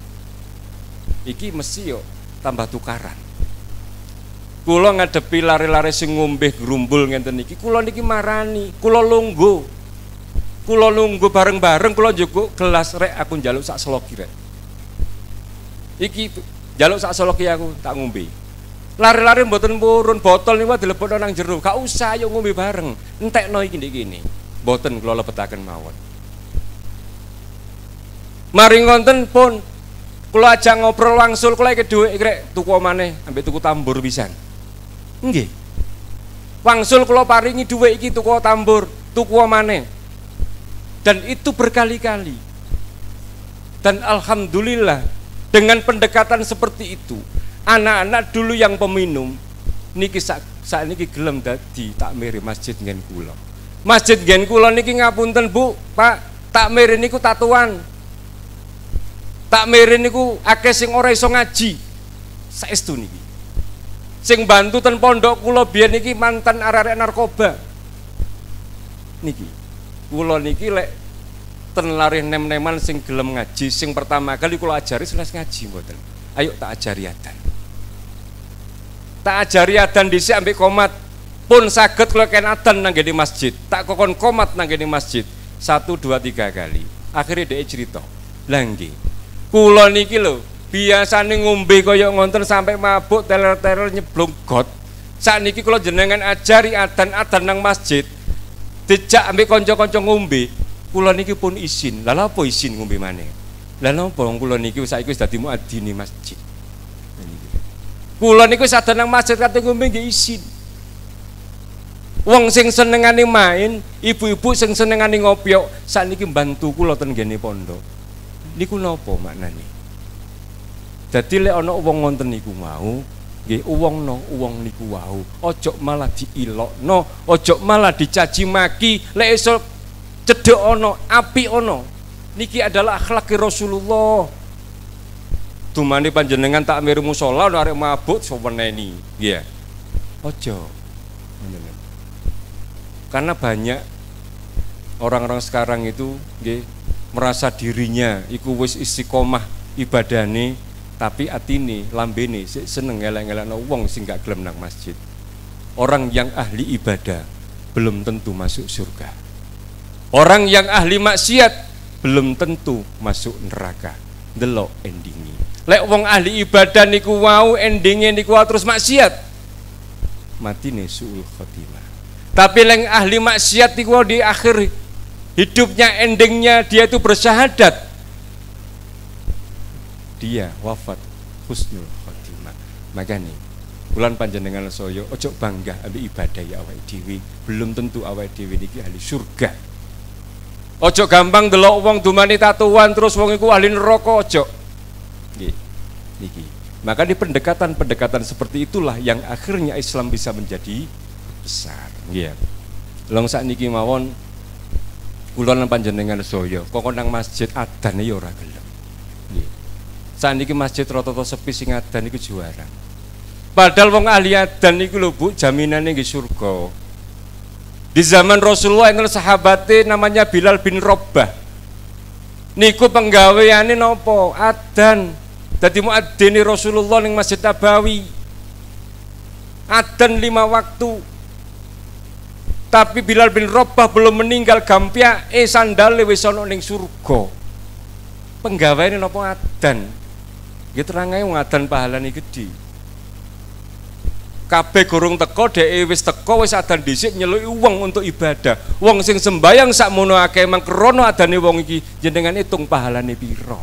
Iki mesti yo tambah tukaran. Kula ngadepi lare-lare sing ngombe grumbul ngenten niki, kula niki marani, kula lungguh. Kula lungguh bareng-bareng kula njupuk gelas rek aku njaluk sak seloki rek. Iki njaluk sak seloki aku tak ngombe. Lari-lari mboten purun, botol niku dilebokno nang jero. Gak usah yo ngombe bareng. Entekno iki ndek kene. Mboten kula lebetaken mawon. Mari ngonten pun kula ajak ngobrol wangsul, kula iki dhuwit krek tuku maneh ambek tuku tambur pisan. Nggih. Wangsul kula paringi dhuwit iki tuku tambur, tuku maneh. Dan itu berkali-kali. Dan alhamdulillah dengan pendekatan seperti itu, anak-anak dulu yang peminum niki saat niki gelem dadi takmir masjid ngen kula. Masjid ngen kula niki ngapunten Bu, Pak, takmir niku tatuan. Takmir niku akeh sing ora iso ngaji. Saestu niki. Sing bantu ten pondok kula biyen niki mantan arek-arek narkoba. Niki. Kula niki lek ten larih nem-neman sing gelem ngaji, sing pertama kali kula ajari seles ngaji mboten. Ayo tak ajari adan. Tak ajari adan dhisik ambek komat. Pun saged kula ken adan nang ngene masjid. Tak kokon komat nang ngene masjid. 1 2 3 kali. Akhire dhek cerita. Lah nggih. Kula niki lho, biasane ngombe kaya ngonten sampai mabuk teler-teler nyeblong got. Sakniki kula jenengan ajari adan-adan nang masjid. Dijak ambek kanca-kanca ngombe, kula niki pun izin. Lah apa izin ngombe maneh? Lah napa kula niki saiki wis dadi muadzini masjid. Kula niku wis adan nang masjid kate ngombe nggih izin. Wong sing senengane main, ibu-ibu sing senengane ngopiok, sakniki mbantu kula ten ngene pondok. Niku napa maknane? Dadi lek ana wong ngonten niku mau, nggih wong niku wau, aja malah diilokno, aja malah dicaci maki, lek iso cedhek ana, apik ana. Niki adalah akhlak Rasulullah. Dumane panjenengan takmir musala arek mabuk soweneni, nggih. Aja. Karena banyak orang-orang sekarang itu nggih merasa dirinya iku wis istiqomah ibadane, tapi atine lambene seneng elek-elekno wong sing gak gelem nang masjid. Orang yang ahli ibadah belum tentu masuk surga. Orang yang ahli maksiat belum tentu masuk neraka. Delok endinge. Lek wong ahli ibadah niku wau endinge niku terus maksiat, matine suul khotimah. Tapi lek ahli maksiat niku di akhir hidupnya, endingnya dia itu bersyahadat, dia wafat husnul khotimah. Makanya bulan panjenengan saya ojo bangga ambil ibadah ya awake dhewe, belum tentu awake dhewe niki ahli surga. Ojo gampang delok wong dumani tatuan terus wong iku ahli neraka, ojo. Nggih. Niki. Maka di pendekatan-pendekatan seperti itulah yang akhirnya Islam bisa menjadi besar. Nggih. Long sakniki mawon kula nang panjenengan saya kok nang masjid adan ya ora gelem. Nggih. Saniki masjid rata-rata sepi sing adan iku juara. Padahal wong ahli adan niku lho Bu, jaminane nggih surga. Di zaman Rasulullah enten sahabate namanya Bilal bin Rabah. Niku penggaweane napa? Adan. Dadi muadzini Rasulullah ning Masjid Nabawi. Adan 5 waktu. Tapi Bilal bin Rabah belum meninggal gampia sandale wis ana ning surga. Penggaweane napa adan. Nggih terangae wong adan pahalane gedhi. Kabeh gorong teko dheke wis teko wis adan dhisik nyeluki wong untuk ibadah. Wong sing sembayang sakmono akeh mang krana adane wong iki jenengan hitung pahalane pira.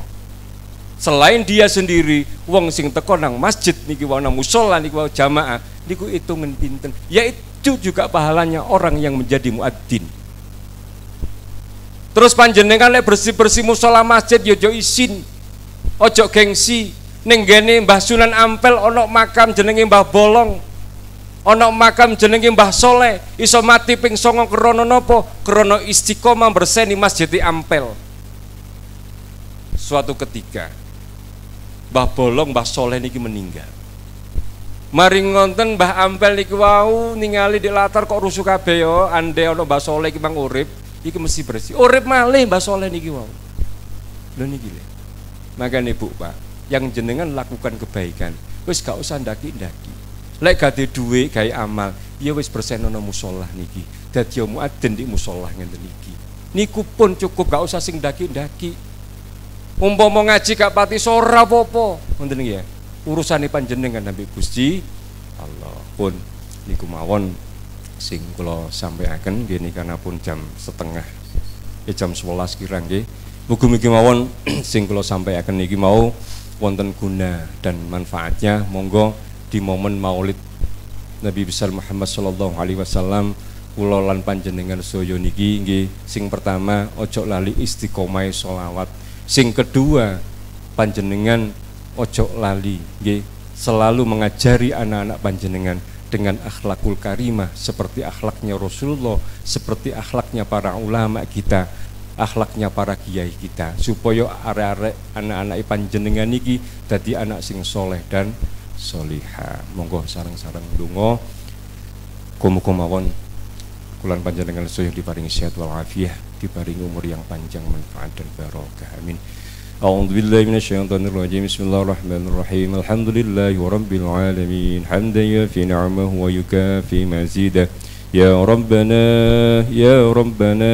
Selain dia sendiri, wong sing teko nang masjid niki wae nang musala niki wae jamaah niku hitungan pinten. Yaitu juga pahalanya orang yang menjadi muadzin. Terus panjenengan lek bersih-bersih musala masjid yo ojo isin. Ojo gengsi. Ning ngene Mbah Sunan Ampel ana makam jenenge Mbah Bolong. Ana makam jenenge Mbah Soleh, iso mati ping 9 krana napa? Krana istiqomah berseni Masjid Ampel. Suatu ketika Mbah Bolong, Mbah Soleh niki meninggal. Mari ngonten Mbah Ampel niki wau ningali di latar kok rusuh kabeh yo, ande ana Mbah Soleh iki mang urip, iki mesti bersih. Urip malih Mbah Soleh niki wau. Lho niki lho. Makane Bu Pak, yang jenengan lakukan kebaikan, wis gak usah ndaki-ndaki. Lek gade duwe gawe amal, ya wis bersenono musholah niki. Dadi muadzin di musholah ngenten niki. Niku pun cukup, gak usah sing ndaki-ndaki. Umpama ngaji gak pati ora apa-apa. Ngoten nggih ya. Urusane panjenengan ambek Gusti Allah. Pun niku mawon sing kula sampaiaken nggih nikanapun jam setengah jam 11 kirang nggih. Mugi-mugi mawon sing kula sampaikan niki mau wonten guna dan manfaatnya. Monggo di momen Maulid Nabi besar Muhammad sallallahu alaihi wasallam kula lan panjenengan sedaya niki nggih, sing pertama ojo lali istiqomah sholawat. Sing kedua panjenengan ojo lali nggih selalu mengajari anak-anak panjenengan dengan akhlakul karimah seperti akhlaknya Rasulullah, seperti akhlaknya para ulama kita, akhlaknya para kiai kita, supaya arek-arek anak-anak panjenengan niki dadi anak sing soleh dan solihah. Monggo sareng-sareng donga muga mawon kulan panjenengan sedaya diparingi sehat wal afiah, diparingi umur yang panjang, manfaat dan barokah. Amin. A'udzu billahi minasyaitonir rajim. Bismillahirrahmanirrahim. Alhamdulillahi rabbil alamin. Hamdan yafi ni'amahu wa yukafi mazidah. Ya Rabbana ya Rabbana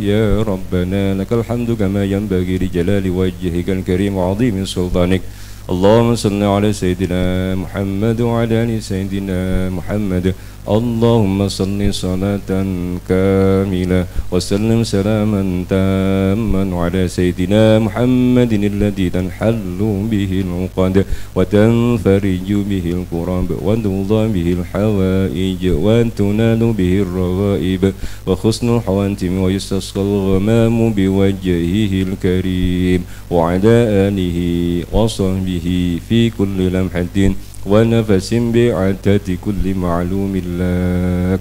ya Rabbana lakal hamdu kama yanbaghi li jalali wajhikal karim wa 'azimi sultanik. Allahumma salli ala sayyidina Muhammad wa ala ali sayyidina Muhammad. Allahumma salli salatan kamilah wa sallim salaman tamman ala sayyidina Muhammadin alladhi tanhallu bihi al-uqad wa tanfariju bihi al-kurab wa tudha bihi al-hawaij wa tunalu bihi al-rawaib wa khusnul hawantim wa yustasqa al-ghamamu biwajhihi al-karim wa ala alihi wa sahbihi fi kulli lamhatin ونفس بعدد كل معلوم لك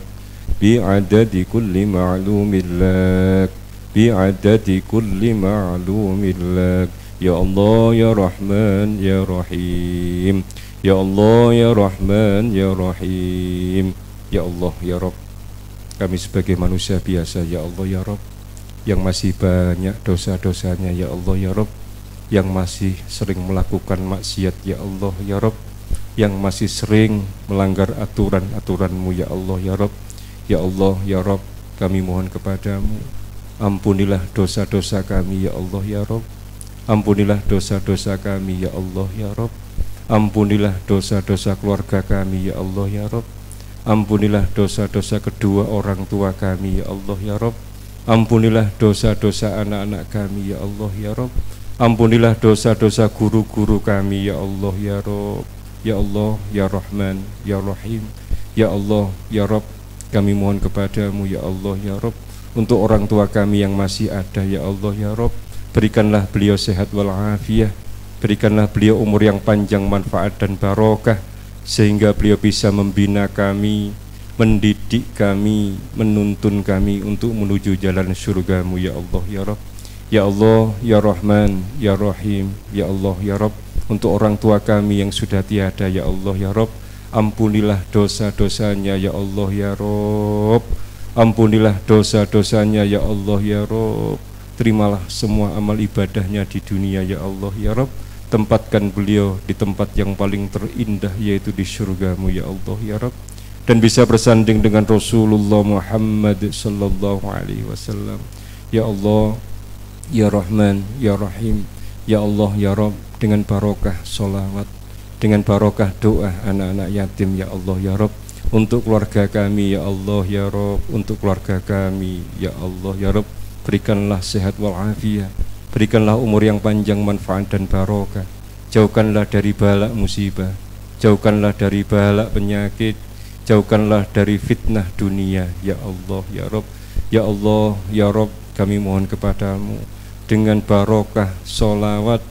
بعدد كل معلوم لك بعدد كل معلوم لك يا الله يا رحمن يا رحيم يا الله يا رحمن يا رحيم يا الله يا Rabb. Kami sebagai manusia biasa ya Allah ya Rabb, yang masih banyak dosa-dosanya ya Allah ya Rabb, yang masih sering melakukan maksiat ya Allah ya Rabb, yang masih sering melanggar aturan-aturan-Mu ya Allah ya Rabb. Ya Allah ya Rabb, kami mohon kepadamu, ampunilah dosa-dosa kami ya Allah ya Rabb. Ampunilah dosa-dosa kami ya Allah ya Rabb. Ampunilah dosa-dosa keluarga kami ya Allah ya Rabb. Ampunilah dosa-dosa kedua orang tua kami ya Allah ya Rabb. Ampunilah dosa-dosa anak-anak kami ya Allah ya Rabb. Ampunilah dosa-dosa guru-guru kami ya Allah ya Rabb. Ya Allah, Ya Rahman, Ya Rahim, Ya Allah, Ya Rabb, kami mohon kepadamu ya Allah ya Rabb, untuk orang tua kami yang masih ada ya Allah ya Rabb, berikanlah beliau sehat walafiat, berikanlah beliau umur yang panjang, manfaat dan barokah, sehingga beliau bisa membina kami, mendidik kami, menuntun kami untuk menuju jalan surgamu ya Allah ya Rabb. Ya Allah, Ya Rahman, Ya Rahim, Ya Allah ya Rabb, untuk orang tua kami yang sudah tiada ya Allah ya Rabb, ampunilah dosa-dosanya ya Allah ya Rabb. Ampunilah dosa-dosanya ya Allah ya Rabb. Terimalah semua amal ibadahnya di dunia ya Allah ya Rabb. Tempatkan beliau di tempat yang paling terindah, yaitu di surgamu ya Allah ya Rabb, dan bisa bersanding dengan Rasulullah Muhammad sallallahu alaihi wasallam. Ya Allah, Ya Rahman, Ya Rahim, Ya Allah ya Rabb, dengan barokah sholawat, dengan barokah doa anak-anak yatim ya Allah ya Rabb, untuk keluarga kami ya Allah ya Rabb, untuk keluarga kami ya Allah ya Rabb, berikanlah sehat walafiat, berikanlah umur yang panjang, manfaat dan barokah, jauhkanlah dari balak musibah, jauhkanlah dari balak penyakit, jauhkanlah dari fitnah dunia ya Allah ya Rabb. Ya Allah ya Rabb, kami mohon kepadamu dengan barokah sholawat,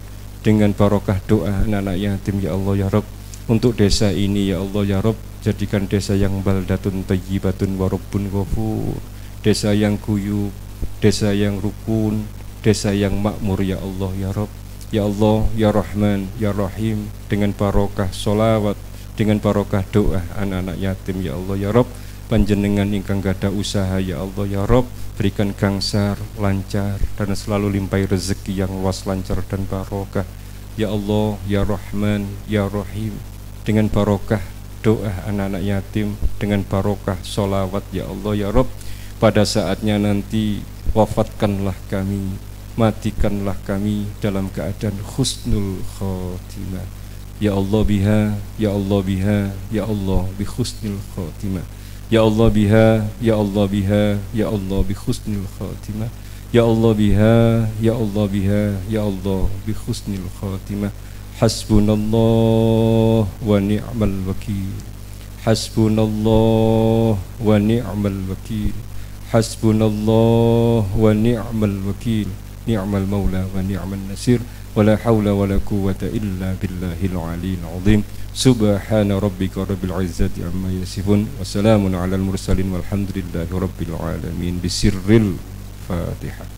dengan barokah doa anak-anak yatim ya Allah ya Rabb, untuk desa ini ya Allah ya Rabb, jadikan desa yang baldatun thayyibatun wa rabbun ghafur, desa yang guyub, desa yang rukun, desa yang makmur ya Allah ya Rabb. Ya Allah ya Rahman ya Rahim, dengan barokah sholawat, dengan barokah doa anak-anak yatim ya Allah ya Rabb, panjenengan ingkang gada usaha ya Allah ya Rabb, berikan gangsar, lancar, dan selalu limpahi rezeki yang luas, lancar dan barokah ya Allah ya Rahman ya Rahim, dengan barokah doa anak-anak yatim, dengan barokah sholawat ya Allah ya Rabb, pada saatnya nanti wafatkanlah kami, matikanlah kami dalam keadaan husnul khotimah ya Allah biha, ya Allah biha, ya Allah bi husnul khotimah, ya Allah biha, ya Allah biha, ya Allah bi husnul khotimah, Ya Allah biha, ya Allah biha, ya Allah bi husnil khatimah. Hasbunallah wa ni'mal wakil. Hasbunallah wa ni'mal wakil. Hasbunallah wa ni'mal wakil. Ni'mal maula wa ni'mal nasir. Wala hawla wala quwwata illa billahil aliyil azim. Subhana rabbika rabbil izzati amma yasifun. Wassalamun alal mursalin walhamdulillahi rabbil alamin. Bisirril Fatihah.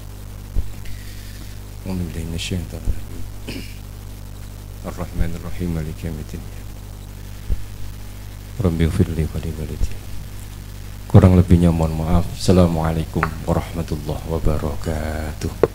A'udzu billahi minasyaitonir rajim. Ar-Rahmanir Rahim Maliki yaumiddin. Rabbi ighfirli wa li walidayya. Kurang lebihnya mohon maaf. Assalamualaikum warahmatullahi wabarakatuh.